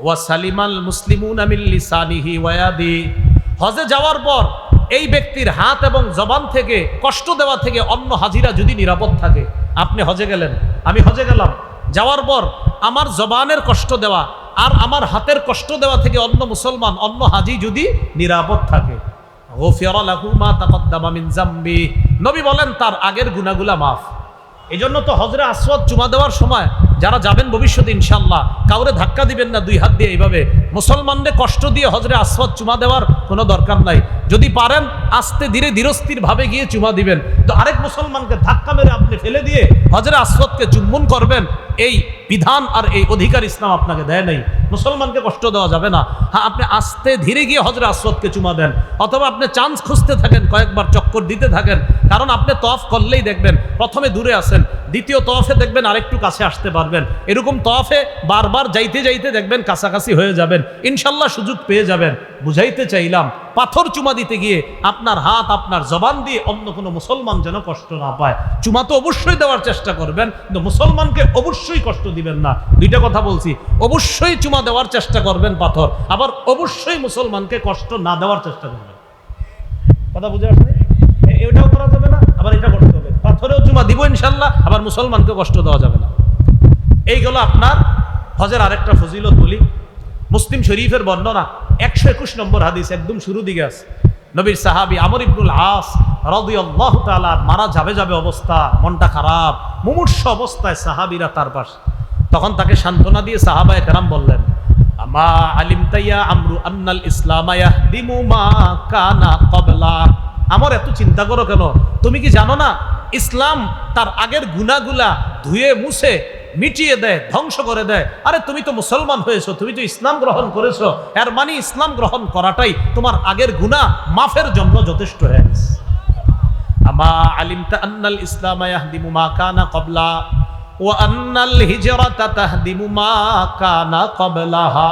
ওয়াসালিমাল মুসলিমুনা মিন লিসানিহি ওয়া ইয়াদিহি, হজে যাওয়ার পর এই ব্যক্তির হাত এবং জবান থেকে কষ্ট দেওয়া থেকে অন্য হাজিরা যদি নিরাপদ থাকে। আপনি হজে গেলেন, আমি হজে গেলাম, যাওয়ার পর আমার জবানের কষ্ট দেওয়া আর আমার হাতের কষ্ট দেওয়া থেকে অন্য মুসলমান, অন্য হাজি যদি নিরাপদ থাকে, গফিরা লাহু মা তাকদ্দামা মিন যামবি, নবী বলেন তার আগের গুনাহগুলা মাফ। এই জন্য তো হজরে আসওয়াদ চুমা দেওয়ার সময় যারা যাবেন ভবিষ্যতে ইনশাআল্লাহ, কাউরে ধাক্কা দিবেন না 2 হাত দিয়ে এইভাবে, মুসলমানদের কষ্ট দিয়ে হজরে আসওয়াদ চুমা দেওয়ার কোনো দরকার নাই। যদি পারেন আস্তে ধীরে ধীরস্থির ভাবে গিয়ে চুমা দিবেন, তো আরেক মুসলমানকে ধাক্কা মেরে আপনি ফেলে দিয়ে হজরে আসওয়াদকে চুম্বন করবেন, এই বিধান আর এই অধিকার ইসলাম আপনাকে দেয় নাই। মুসলমানকে কষ্ট দেওয়া যাবে না। হ্যাঁ, আপনি আস্তে ধীরে গিয়ে হজরে আসওয়াদকে চুমা দেন, অথবা আপনি চান্স খুঁজতে থাকেন, কয়েকবার চক্কর দিতে থাকেন। কারণ আপনি তওয়াফ করলেই দেখবেন প্রথমে দূরে আছেন, দ্বিতীয় তওয়াফে দেখবেন আরেকটু কাছে আসতে পারবেন, এরকম তওয়াফে বারবার যাইতে যাইতে দেখবেন কাছাকাছি হয়ে যাবেন, ইনশাল্লাহ সুযোগ পেয়ে যাবেন। বুঝাইতে চাইলাম, পাথর চুমা দিতে গিয়ে আপনার হাত, আপনার জবান দিয়ে অন্য কোনো মুসলমান যেন কষ্ট না পায়। চুমা তো অবশ্যই দেওয়ার চেষ্টা করবেন, কিন্তু মুসলমানকে অবশ্যই কষ্ট দিবেন না। 2টা কথা বলছি, অবশ্যই চুমা দেওয়ার চেষ্টা করবেন পাথর, আবার অবশ্যই মুসলমানকে কষ্ট না দেওয়ার চেষ্টা করবেন। কথা বুঝে আসবে? এটাও করা যাবে না, আবার এটা করতে হবে। পাথরেও চুমা দিব ইনশাল্লাহ, আবার মুসলমানকে কষ্ট দেওয়া যাবে না। এইগুলো আপনার হজের আরেকটা ফজিলত বলি। মুসলিম শরীফের বর্ণনা 121 নম্বর হাদিস, একদম শুরু দিকে আছে। নবীর সাহাবী আমর ইবনুল আস রাদিয়াল্লাহু তাআলা মারা যাবে অবস্থা, মনটা খারাপ, মুমূর্ষু অবস্থায় সাহাবীরা তার পাশে। তখন তাকে সান্ত্বনা দিয়ে সাহাবায়ে কেরাম বললেন, আমা আলিমতা ইয়া আমরু আন্নাল ইসলামা ইয়াহদিমু মা কানা ক্বাবলা। আমার এত চিন্তা করো কেন? তুমি কি জানো না ইসলাম তার আগের গুনাহগুলা ধুয়ে মুছে মিটিয়ে দেয়, ধ্বংস করে দেয়। আরে তুমি তো মুসলমান হয়েছো, তুমি তো ইসলাম গ্রহণ করেছো, এর মানে ইসলাম গ্রহণ করাটাই তোমার আগের গুনাহ মাফের জন্য যথেষ্ট হয়ে গেছে। আমা আলিমতা আন্নাল ইসলামা ইয়াহদিমু মা কানা ক্বাবলা ওয়া আন্নাল হিজরাতা তাহদিমু মা কানা ক্বাবলাহা।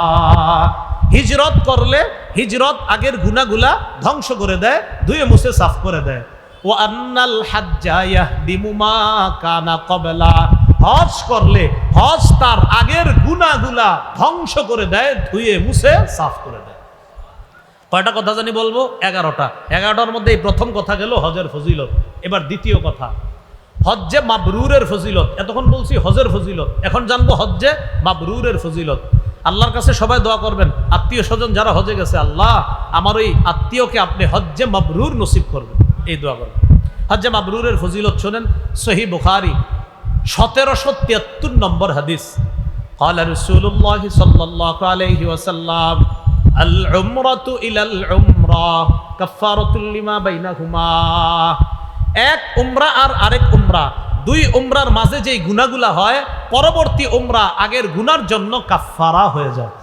হিজরত করলে হিজরত আগের গুনাহগুলা ধ্বংস করে দেয়, ধুয়ে মুছে সাফ করে দেয়। ওয়া আন্নাল হাজ্জা ইয়াহদিমু মা কানা ক্বাবলা, হজ করলে হজ তার আগের গুনাহগুলা ধ্বংস করে দেয়, ধুয়ে মুছে সাফ করে দেয়। কয়টা কথা জানি বলবো? 11টা। 11টার মধ্যে এই প্রথম কথা গেল হজের ফজিলত। এবার দ্বিতীয় কথা, হজ্জে মাবরুরের ফজিলত। এতক্ষণ বলছি হজের ফজিলত, এখন জানবো হজ্জে মাবরুরের ফজিলত। আল্লাহর কাছে সবাই দোয়া করবেন, আত্মীয় স্বজন যারা হজে গেছে, আল্লাহ আমার ওই আত্মীয়কে আপনি হজ্জে মাবরুর নসিব করবেন, এই দোয়া করবেন। হজ্জে মাবরুরের ফজিলত শোনেন, সহিহ বুখারী 1773 নম্বর হাদিস। قال رسول الله صلى الله عليه وسلم العمرة إلى العمرة كفارة لما بينهما। এক উমরা আর আরেক উমরা, দুই উমরার মাঝে যেই গুনাহগুলা হয়, পরবর্তী উমরা আগের গুনার জন্য কাফফারা হয়ে যায়।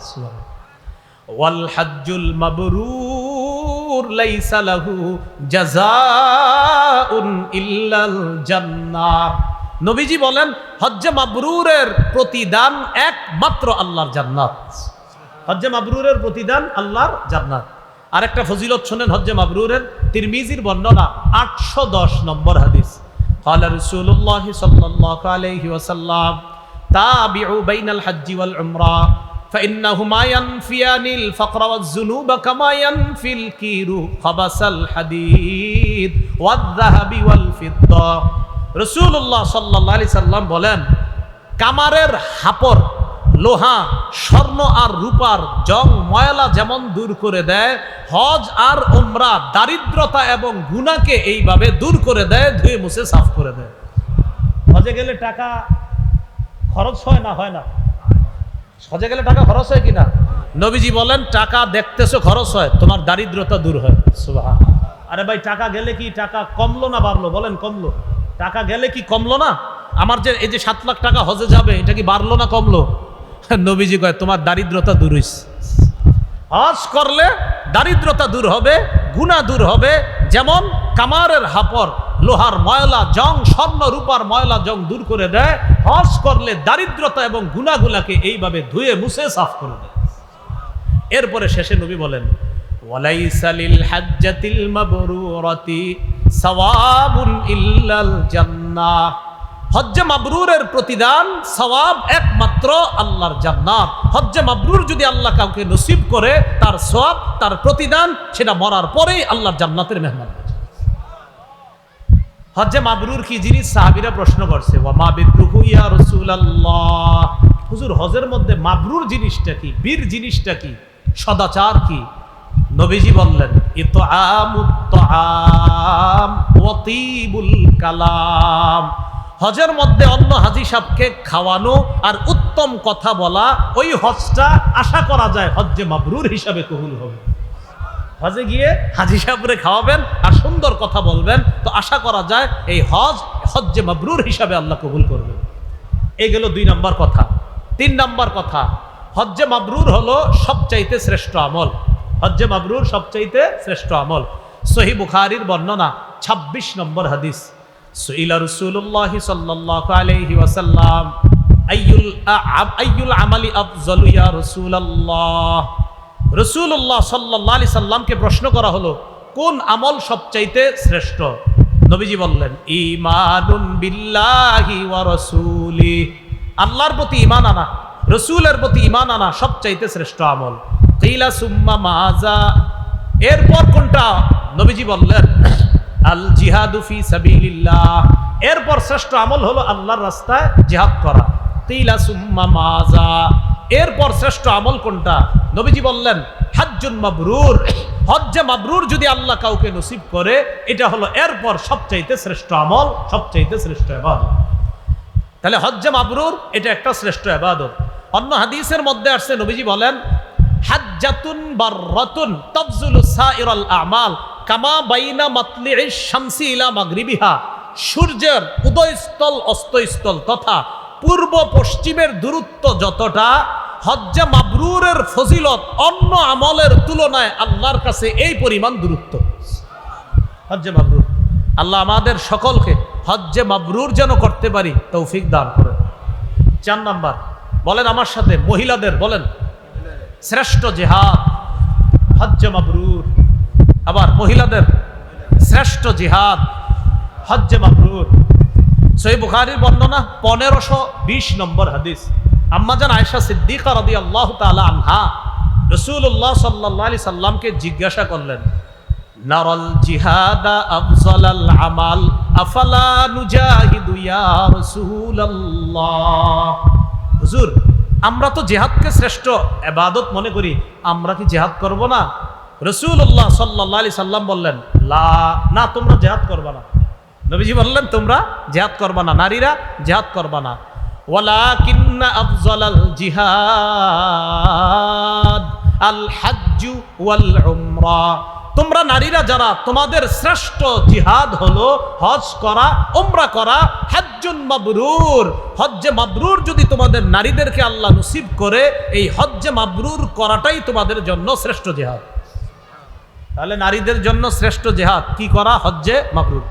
ওয়াল হজ্জুল মাবরুর লাইসা লাহু জাযাউন ইল্লাল জান্নাহ। নবীজি বলেন, হজ্জে মাবরুরের প্রতিদান একমাত্র আল্লাহর জান্নাত। হজ্জে মাবরুরের প্রতিদান আল্লাহর জান্নাত। আরেকটা ফজিলত শুনেন হজ্জে মাবরুরের, তিরমিজির বর্ণনা 810 নম্বর হাদিস। قال رسول الله صلى الله عليه وسلم تابعوا بين الحج والعمرة فإنهما ينفيان الفقر والذنوب كما ينفي الكير خبث الحديد والذهب والفضة। রাসূলুল্লাহ সাল্লাল্লাহু আলাইহি সাল্লাম বলেন, কামারের হাপর, লোহা, স্বর্ণ আর রূপার জং ময়লা যেমন দূর করে দেয়, হজ আর উমরা দারিদ্রতা এবং গুনাহকে এইভাবে দূর করে দেয়, ধুয়ে মুছে সাফ করে দেয়। হজে গেলে টাকা খরচ হয় না? হয় না? হজে গেলে টাকা খরচ হয় কিনা? নবীজি বলেন, টাকা দেখতেছো খরচ হয়, তোমার দারিদ্রতা দূর হয়। সুবহানাল্লাহ। আরে ভাই, টাকা গেলে কি টাকা কমলো না বাড়লো? বলেন, কমলো। টাকা গেলে কি কমলো না? আমার যে এই যে 7 লাখ টাকা হজে যাবে, এটা কি বাড়লো না কমলো? নবীজি কয়, তোমার দারিদ্রতা দূর হইছে। হজ করলে দারিদ্রতা দূর হবে, গুনাহ দূর হবে। যেমন কামারের হাপর, লোহার ময়লা জং, স্বর্ণ রূপার ময়লা জং দূর করে দেয়, হজ করলে দারিদ্রতা এবং গুনাহগুলাকে এইভাবে ধুয়ে মুছে সাফ করে দেয়। এরপরে শেষে নবী বলেন, ওয়ালাইসা লিল হাজ্জাতিল মাবরুরাতি সাওয়াবুন ইল্লাল জান্নাহ। হজ্জে মাবরুরের প্রতিদান সওয়াব একমাত্র আল্লাহর জান্নাত। হজ্জে মাবরুর যদি আল্লাহ কাউকে নসিব করে, তার সওয়াব, তার প্রতিদান, সেটা মরার পরেই আল্লাহর জান্নাতের মেহমান হয়ে যায়। হজ্জে মাবরুর কি জিনিস? সাহাবীরা প্রশ্ন করছে, ওয়া মা বিরুহু ইয়া রাসূলুল্লাহ। হুজুর, হজের মধ্যে মাবরুর জিনিসটা কি? বীর জিনিসটা কি? সদাচার কি? নবীজি বললেন, ইতআমুত তাআম ওয়া তিবুল কালাম। হজের মধ্যে অন্য হাজী সাহেবকে খাওয়ানো আর উত্তম কথা বলা, ওই হজটা আশা করা যায় হজ্জে মাবরুর হিসাবে কবুল হবে। হজে গিয়ে হাজী সাহেবরে খাওয়াবেন আর সুন্দর কথা বলবেন, তো আশা করা যায় এই হজ হজ্জে মাবরুর হিসাবে আল্লাহ কবুল করবেন। এই গেল 2 নম্বর কথা। 3 নম্বর কথা, হজ্জে মাবরুর হলো সবচাইতে শ্রেষ্ঠ আমল। হজ্জে মাবরুর সবচাইতে শ্রেষ্ঠ আমল। সহিহ বুখারীর বর্ণনা 26 নম্বর হাদিস। সুইলা রাসূলুল্লাহ সাল্লাল্লাহু আলাইহি ওয়াসাল্লাম আইয়ুল আমালি আফজালু ইয়া রাসূলুল্লাহ। রাসূলুল্লাহ সাল্লাল্লাহু আলাইহি সাল্লামকে প্রশ্ন করা হলো, কোন আমল সবচাইতে শ্রেষ্ঠ? নবীজি বললেন, ঈমানুন বিল্লাহি ওয়া রাসূলি। আল্লাহর প্রতি ঈমান আনা, রাসূলের প্রতি ঈমান আনা সবচাইতে শ্রেষ্ঠ আমল। কিলা সুম্মা মাজা। এরপর কোনটা? নবীজি বললেন, আল জিহাদু ফি সাবিলিল্লাহ। এরপর শ্রেষ্ঠ আমল হলো আল্লাহর রাস্তায় জিহাদ করা। কিলা সুম্মা মাজা। এরপর শ্রেষ্ঠ আমল কোনটা? নবীজি বললেন, হজ্জুন মাবরুর। হজ্জে মাবরুর যদি আল্লাহ কাউকে নসিব করে, এটা হলো এরপর সবচাইতে শ্রেষ্ঠ আমল, সবচাইতে শ্রেষ্ঠ ইবাদত। তাহলে হজ্জে মাবরুর এটা একটা শ্রেষ্ঠ ইবাদত। অন্য হাদিসের মধ্যে আসছে, নবীজি বলেন, হাজ্জাতুন বাররাতুন তাবজুলু সাইরাল আমাল কামা বাইনা মাতলিইশ শামসি ইলা মাগরিবিহা। সূর্যের উদয়স্থল অস্তস্থল তথা পূর্ব পশ্চিমের দূরত্ব যতটা, হজ্জে মাবরুরের ফজিলত অন্য আমলের তুলনায় আল্লাহর কাছে এই পরিমাণ দূরত্ব। হজ্জে মাবরুর। আল্লাহ আমাদের সকলকে হজ্জে মাবরুর যেন করতে পারি তৌফিক দান করেন। 4 নাম্বার, বলেন আমার সাথে, মহিলাদের বলেন, শ্রেষ্ঠ জিহাদ হজ্জে মাবরুর। আবার মহিলাদের শ্রেষ্ঠ জিহাদ হজ্জে মাবরুর। সহিহ বুখারীর বর্ণনা 1520 নম্বর হাদিস। আম্মাজান আয়েশা সিদ্দিকা রাদিয়াল্লাহু তাআলা আনহা রাসূলুল্লাহ সাল্লাল্লাহু আলাইহি সাল্লামকে জিজ্ঞাসা করলেন, নারাল জিহাদা আফজালাল আমাল আফালা নুজাহিদু ইয়া রাসূলুল্লাহ। হুজুর, আমরা তো জিহাদকে শ্রেষ্ঠ ইবাদত মনে করি, আমরা কি জিহাদ করব না? রাসূলুল্লাহ সাল্লাল্লাহু আলাইহি সাল্লাম বললেন, লা, না, তোমরা জিহাদ করবা না। নবীজি বললেন, তোমরা জিহাদ করবা না, নারীরা জিহাদ করবা না। ওয়ালাকিন্না আফজালাল জিহাদ আল হাজ্জু ওয়াল উমরা। তোমরা নারীরা যারা, তোমাদের শ্রেষ্ঠ জিহাদ হলো হজ করা, উমরা করা। হজ্জুন মাবরুর, হজ্জে মাবরুর যদি তোমাদের নারীদেরকে আল্লাহ নসিব করে, এই হজ্জে মাবরুর করাটাই তোমাদের জন্য শ্রেষ্ঠ জিহাদ। তাহলে নারীদের জন্য শ্রেষ্ঠ জিহাদ কি করা? হজ্জে মাবরুর।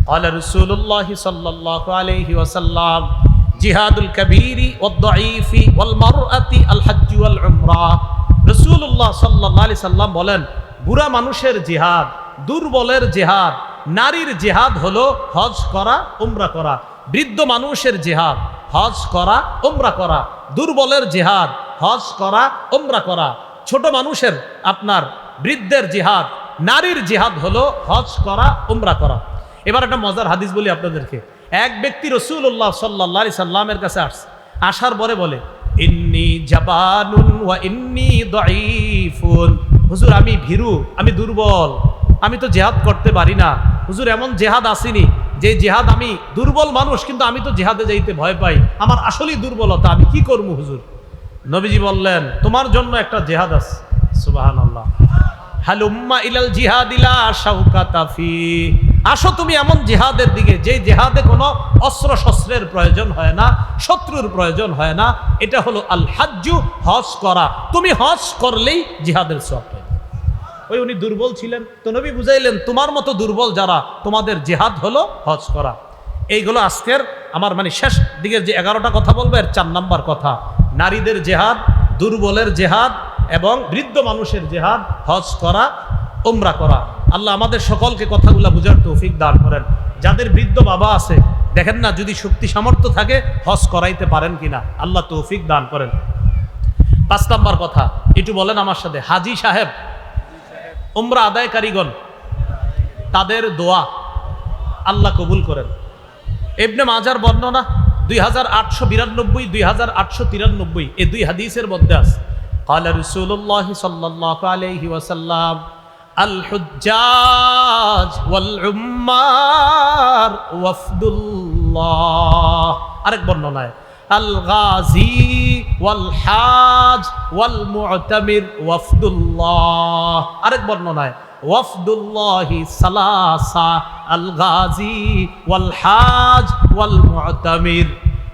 ক্বালা রাসূলুল্লাহ সাল্লাল্লাহু আলাইহি ওয়াসাল্লাম, জিহাদুল কাবীরি ওয়াদ দাঈফি ওয়াল মারআতি আল হজ্জ ওয়াল উমরা। রাসূলুল্লাহ সাল্লাল্লাহু আলাইহি সাল্লাম বলেন, বুড়া মানুষের জিহাদ, দুর্বলের জিহাদ, নারীর জিহাদ হলো হজ করা, উমরা করা। বৃদ্ধ মানুষের জিহাদ হজ করা, উমরা করা। দুর্বলের জিহাদ হজ করা, উমরা করা। ছোট মানুষের, আপনার বৃদ্ধের জিহাদ, নারীর জিহাদ হলো হজ করা, উমরা করা। এবার একটা মজার হাদিস বলি আপনাদেরকে। এক ব্যক্তি রাসূলুল্লাহ সাল্লাল্লাহু আলাইহি সাল্লামের কাছে আসার পরে বলে, ইন্নী জাবানুন ওয়া ইন্নী দাঈফুন। হুজুর, আমি ভীরু, আমি দুর্বল, আমি তো জিহাদ করতে পারি না। হুজুর, এমন জিহাদ আসেনি যে জিহাদ, আমি দুর্বল মানুষ কিন্তু আমি তো জিহাদে যাইতে ভয় পাই, আমার আসলেই দুর্বলতা, আমি কি করবো হুজুর? নবীজি বললেন, তোমার জন্য একটা জিহাদ আছে। সুবহানাল্লাহ। হালুম্মা ইলাল জিহাদিলা শাওকাতা ফি। আসো তুমি এমন জিহাদের দিকে, যে জিহাদে কোনো অস্ত্র শস্ত্রের প্রয়োজন হয় না, শত্রুর প্রয়োজন হয় না। এটা হলো আল হাজ্জু, হজ করা। তুমি হজ করলেই জিহাদের সওয়াব পাবে। ওই উনি দুর্বল ছিলেন, তো নবী বুঝাইলেন, তোমার মতো দুর্বল যারা, তোমাদের জিহাদ হলো হজ করা। এইগুলো আজকের আমার শেষ দিকের যে 11টা কথা বলবো, এর 4 নাম্বার কথা, নারীদের জিহাদ, দুর্বলের জিহাদ এবং বৃদ্ধ মানুষের জিহাদ, হজ করা, উমরা করা। আল্লাহ আমাদের সকলকে কথাগুলো বুঝার তৌফিক দান করেন। যাদের বৃদ্ধ বাবা আছে, দেখেন না, যদি শক্তি সামর্থ্য থাকে হজ করাইতে পারেন কিনা, আল্লাহ তৌফিক দান করেন। 5 নাম্বার কথা একটু বলেন আমার সাথে, হাজি সাহেব, উমরা আদায়কারীগণ, তাদের দোয়া আল্লাহ কবুল করেন। ইবনে মাজার বর্ণনা 2892, 2893 এই 2 হাদিসের মধ্যে আছে, ক্বালা রাসূলুল্লাহ সাল্লাল্লাহু আলাইহি ওয়াসাল্লাম, আল হুজ্জাজ ওয়াল উম্মার ওয়াফদুল্লাহ। আরেক বর্ণনায়, আল গাজী ওয়াল হাজ ওয়াল মু'তামির ওয়াফদুল্লাহ। আরেক বর্ণনায়, ওয়াফদুল্লাহি সালাসা, আল গাজী ওয়াল হাজ ওয়াল মু'তামির।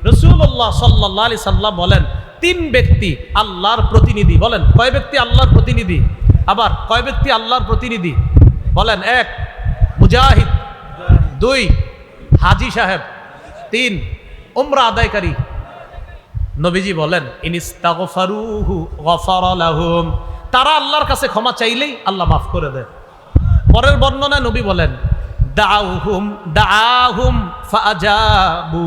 রাসূলুল্লাহ সাল্লাল্লাহু আলাইহি সাল্লাম বলেন, 3 ব্যক্তি আল্লাহর প্রতিনিধি। বলেন, কয় ব্যক্তি আল্লাহর প্রতিনিধি? আবার কয় ব্যক্তি আল্লাহর প্রতিনিধি? বলেন, 1 মুজাহিদ, 2 হাজি সাহেব, 3 উমরা আদায়কারী। নবীজি বলেন, ইনিস্তাগফারুহু গফারা লাহুম। তারা আল্লাহর কাছে ক্ষমা চাইলেই আল্লাহ মাফ করে দেয়। পরের বর্ণনায় নবী বলেন, দাআহুম ফাআজাবু।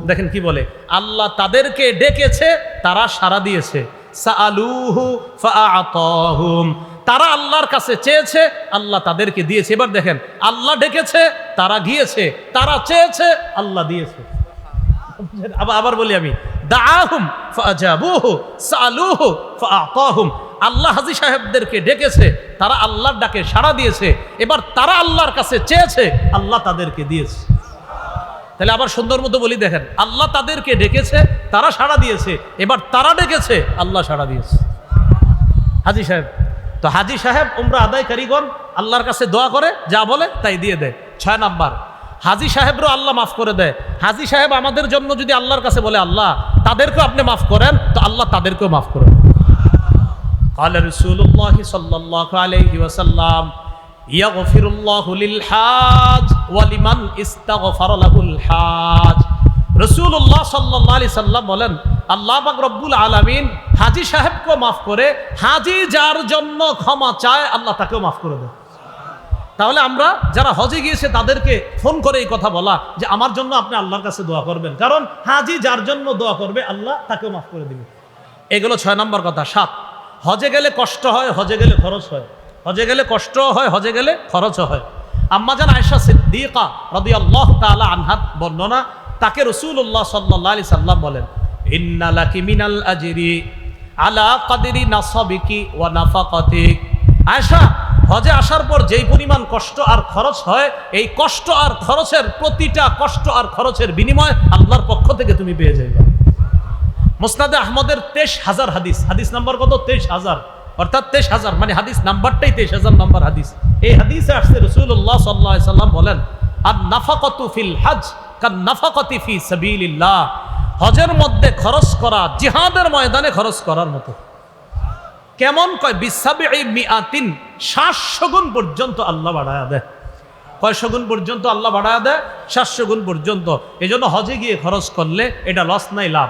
দেখেন কি বলে, আল্লাহ তাদেরকে ডেকেছে, তারা সাড়া দিয়েছে। সাআলুহু ফাআতাহুম। তারা আল্লাহর কাছে চেয়েছে, আল্লাহ তাদেরকে দিয়েছে। এবার দেখেন, আল্লাহ ডেকেছে, তারা গিয়েছে, তারা চেয়েছে, আল্লাহ দিয়েছে। আবার বলি আমি, দাআহুম ফাআজাবুহু সাআলুহু ফাআতাহুম। আল্লাহ হাজী সাহেবদেরকে ডেকেছে, তারা আল্লাহর ডাকে সাড়া দিয়েছে। এবার তারা আল্লাহর কাছে চেয়েছে, আল্লাহ তাদেরকে দিয়েছে। তাহলে আবার সুন্দর মতো বলি, দেখেন, আল্লাহ তাদেরকে ডেকেছে, তারা সাড়া দিয়েছে। এবার তারা ডেকেছে, আল্লাহ সাড়া দিয়েছে। হাজী সাহেব, তো হাজী সাহেব উমরা আদায়কারীগণ আল্লাহর কাছে দোয়া করে, যা বলে তাই দিয়ে দেয়। 6 নাম্বার, হাজী সাহেবরও আল্লাহ মাফ করে দেয়। হাজী সাহেব আমাদের জন্য যদি আল্লাহর কাছে বলে, আল্লাহ তাদেরকেও আপনি মাফ করেন, তো আল্লাহ তাদেরকেও মাফ করেন। قال رسول الله صلى الله عليه وسلم يغفر الله للحاج ولمن استغفر له الحاج। রাসূলুল্লাহ সাল্লাল্লাহু আলাইহি সাল্লাম বলেন, আল্লাহ পাক রব্বুল আলামিন হাজী সাহেবকেও মাফ করে, হাজী যার জন্য ক্ষমা চায় আল্লাহ তাকেও মাফ করে দেয়। তাহলে আমরা যারা হজে গিয়েছে তাদেরকে ফোন করে এই কথা বলা যে আমার জন্য আপনি আল্লাহর কাছে দোয়া করবেন, কারণ হাজী যার জন্য দোয়া করবে আল্লাহ তাকেও মাফ করে দিবে। এগুলো 6 নম্বর কথা। 7, হজে গেলে কষ্ট হয়, হজে গেলে খরচ হয়। হজে গেলে কষ্ট হয়, হজে গেলে খরচও হয়। আম্মাজান আয়েশা সিদ্দিকা রাদিয়াল্লাহু তাআলা আনহা বর্ণনা, তাকে রাসূলুল্লাহ সাল্লাল্লাহু আলাইহি সাল্লাম বলেন, ইন্না লাকি মিনাল আজরি আলা কদরি নাসাবিকি ওয়া নাফাকাতিক। আয়েশা, হজে আসার পর যেই পরিমাণ কষ্ট আর খরচ হয়, এই কষ্ট আর খরচের প্রতিটা কষ্ট আর খরচের বিনিময় আল্লাহর পক্ষ থেকে তুমি পেয়ে যাবে। মুসনাদে আহমদের 23,000 হাদিস, হাদিস নাম্বার কত? 23,000, অর্থাৎ 23,000 মানে হাদিস নাম্বারটাই 23,000 নাম্বার হাদিস। এই হাদিসে আসছে রাসূলুল্লাহ সাল্লাল্লাহু আলাইহি সাল্লাম বলেন, আন নাফাকাতু ফিল হজ কান নাফাকাতি ফি সাবিলিল্লাহ। হজের মধ্যে খরচ করা জিহাদের ময়দানে খরচ করার মতো। কেমন? কয় বিসাবিই মিআতিন, 700 গুণ পর্যন্ত আল্লাহ বাড়ায়া দেয়। কয়শো গুণ পর্যন্ত আল্লাহ বাড়ায়া দেয়? 700 গুণ পর্যন্ত। এজন্য হজে গিয়ে খরচ করলে এটা লস নাই, লাভ।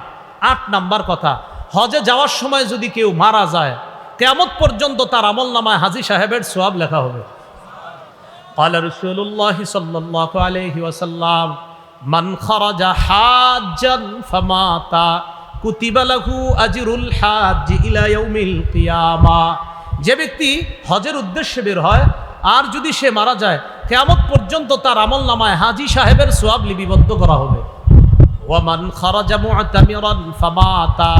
8 নাম্বার কথা, হজে যাওয়ার সময় যদি কেউ মারা যায়, কিয়ামত পর্যন্ত তার আমলনামায় হাজী সাহেবের সওয়াব লেখা হবে। ক্বালা রাসূলুল্লাহ সাল্লাল্লাহু আলাইহি ওয়াসাল্লাম, মান খারাজা হাজ্জান ফামাতা কুতিবা লাহু আজরুল হাজ্জ ইলা ইয়াউমিল কিয়ামা। যে ব্যক্তি হজের উদ্দেশ্যে বের হয় আর যদি সে মারা যায়, কিয়ামত পর্যন্ত তার আমলনামায় হাজী সাহেবের সওয়াব লিপিবদ্ধ করা হবে। ওয়ামান খারাজা মুআতামিরান ফামাতা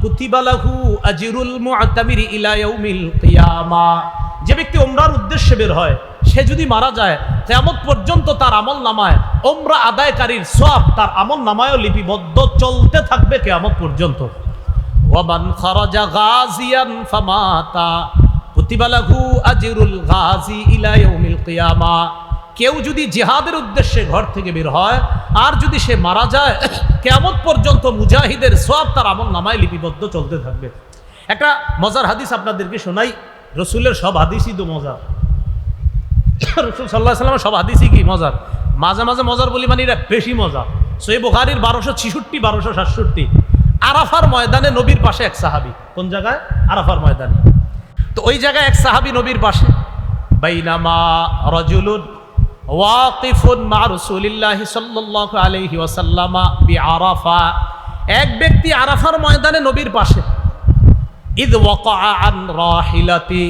কুতিবা লাহু আজরুল মুআতামিরি ইলা ইয়াউমিল কিয়ামা। যে ব্যক্তি উমরার উদ্দেশ্যে বের হয়, সে যদি মারা যায়, কিয়ামত পর্যন্ত তার আমলনামায় উমরা আদায়কারীর সওয়াব তার আমলনামায়ও লিপিবদ্ধ চলতে থাকবে কিয়ামত পর্যন্ত। ওয়ামান খারাজা গাজিয়ান ফামাতা কুতিবা লাহু আজরুল গাজি ইলা ইয়াউমিল কিয়ামা। কেউ যদি জিহাদের উদ্দেশ্যে ঘর থেকে বের হয় আর যদি সে মারা যায়, কিয়ামত পর্যন্ত মুজাহিদের সওয়াব তার আমলনামায় লিপিবদ্ধ চলতে থাকবে। একটা মজার হাদিস আপনাদেরকে শোনাই। রসুলের সব হাদিসই তো মজার। রসুল সাল্লাল্লাহু আলাইহি ওয়াসাল্লামের সব হাদিসই কি মজার। মাঝে মাঝে মজার বলি মানে এটা বেশি মজা। সহিহ বুখারীর 1266, 1267। আরাফার ময়দানে নবীর পাশে এক সাহাবী। কোন জায়গায়? আরাফার ময়দানে। তো ওই জায়গায় এক সাহাবী নবীর পাশে। বাইনামা রাজুলুন ওয়াকিফুন মা রাসূলিল্লাহি সাল্লাল্লাহু আলাইহি ওয়াসাল্লাম বিআরাফা। এক ব্যক্তি আরাফার ময়দানে নবীর পাশে। ইদ ওয়াকা আন রাহিলাতি,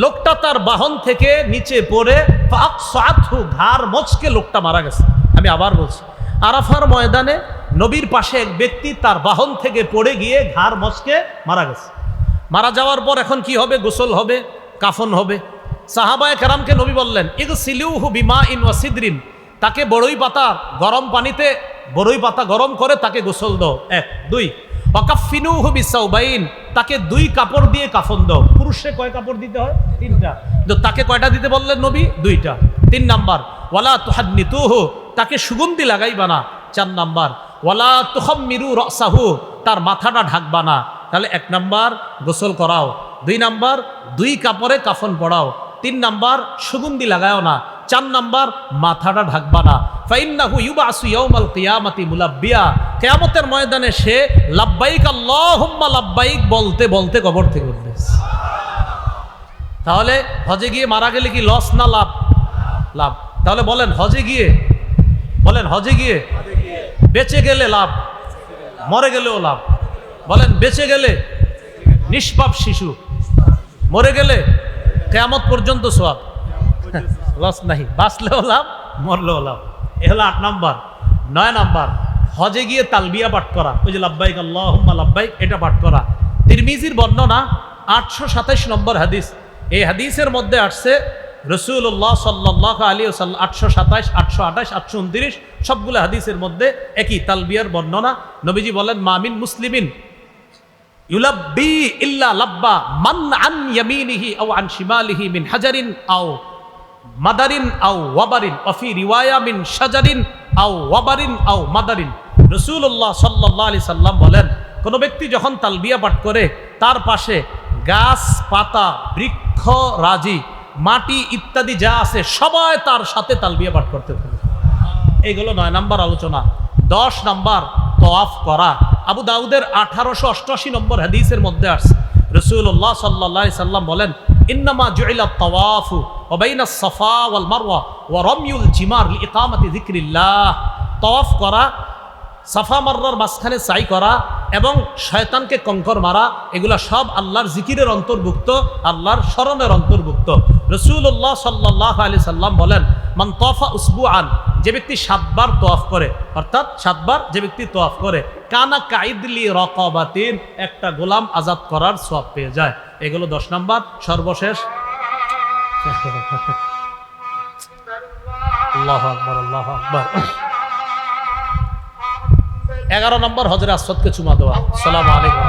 লোকটা তার বাহন থেকে নিচে পড়ে ফাকসাতহু, ঘাড় মচকে লোকটা মারা গেছে। আমি আবার বলছি, আরাফার ময়দানে নবীর পাশে এক ব্যক্তি তার বাহন থেকে পড়ে গিয়ে ঘাড় মচকে মারা গেছে। মারা যাওয়ার পর এখন কি হবে? গোসল হবে, কাফন হবে। সাহাবায়ে কেরামকে নবী বললেন, ইগসিলুহু বিমাইন ওয়া সিদরিন, তাকে বড়ই পাতা গরম পানিতে বড়ই পাতা গরম করে তাকে গোসল দাও। 1, 2 ওয়াকাফিনুহু বিসাউবাইন, তাকে 2 কাপড় দিয়ে কাফন দাও। পুরুষে কয় কাপড় দিতে হয়? 3টা। তো তাকে কয়টা দিতে বললেন নবী? 2টা। 3 নাম্বার, ওয়ালা তুহান্নিতুহু, তাকে সুগন্ধি লাগাইবা না। 4 নাম্বার, ওয়ালা তুখাম্মিরু রাসাহু, তার মাথাটা ঢাকবা না। তাহলে 1 নাম্বার গোসল করাও, 2 নাম্বার 2 কাপড়ে কাফন পড়াও, 3 নাম্বার সুগন্ধি লাগাও না, 4 নাম্বার মাথাটা ঢাকবা না। ফাইন্নাহু ইউবাসু ইয়াউমাল কিয়ামাতি মুলাব্বিয়া, কিয়ামতের ময়দানে সে লাব্বাইক আল্লাহুম্মা লাব্বাইক বলতে বলতে কবর থেকে উঠবে। তাহলে হজে গিয়ে মারা গেলে কি লস না লাভ? লাভ। তাহলে বলেন হজে গিয়ে, বলেন হজে গিয়ে বেঁচে গেলে লাভ, মরে গেলেও লাভ। বলেন বেঁচে গেলে নিষ্পাপ শিশু, মরে গেলে কিয়ামত পর্যন্ত সওয়াব, লস নাই। বাঁচলেও লাভ, মরলেও লাভ। এ হলো 8 নাম্বার। 9 নাম্বার, হজে গিয়ে তালবিয়া পাঠ করা। ওই যে লাব্বাইক আল্লাহুম্মা লাব্বাইক, এটা পাঠ করা। তিরমিজির বর্ণনা 827 নম্বর হাদিস। এই হাদিসের মধ্যে আসছে রাসূলুল্লাহ সাল্লাল্লাহু আলাইহি ওয়াসাল্লাম 827, 828, 829 সবগুলো হাদিসের মধ্যে একই তালবিয়ার বর্ণনা। নবীজি বলেন, মামিন মুসলিমিন ইউলাব্বি ইল্লা লাব্বা মান আন ইয়ামিনিহি আও আন শিমালিহি মিন হাজারিন আও মাদারিন আও ওয়াবারিন, ওয়া ফি রিওয়ায়া মিন শাজারিন আও ওয়াবারিন আও মাদারিন। রাসূলুল্লাহ সাল্লাল্লাহু আলাইহি সাল্লাম বলেন, কোন ব্যক্তি যখন তালবিয়া পাঠ করে তার পাশে গাছ, পাতা, বৃক্ষ, রাজি, মাটি ইত্যাদি যা আছে সবাই তার সাথে তালবিয়া পাঠ করতে থাকে। এইগুলো 9 নাম্বার আলোচনা। 10 নাম্বার, তওয়াফ করা। আবু দাউদের 1888 নম্বর হাদিসের মধ্যে আসছে রাসূলুল্লাহ সাল্লাল্লাহু আলাইহি সাল্লাম বলেন, ইন্নামা জুইলাত তাওয়াফু ওয়া বাইনাস সাফা ওয়াল মারওয়া ওয়া রামিউল জিমার লিইকামাতি যিকরিল্লাহ। তাওয়াফ করা, সাফা মারওয়ার মাঝখানে সাই করা এবং শয়তানকে কঙ্কর মারা, এগুলা সব আল্লাহর জিকিরের অন্তর্ভুক্ত, আল্লাহর স্মরণের অন্তর্ভুক্ত। রাসূলুল্লাহ সাল্লাল্লাহু আলাইহি সাল্লাম বলেন, মান তাওয়াফা উসবুআন, যে ব্যক্তি 7 বার তাওয়াফ করে, অর্থাৎ 7 বার যে ব্যক্তি তাওয়াফ করে, কানা কাইদলি রাকাবাতিন, একটা গোলাম আজাদ করার সওয়াব পেয়ে যায়। এগুলো 10 নাম্বার। সর্বশেষ আল্লাহু আকবার, আল্লাহু আকবার। 11 নম্বর হজরে আসওয়াদকে চুমা দেওয়া। আসসালামু আলাইকুম।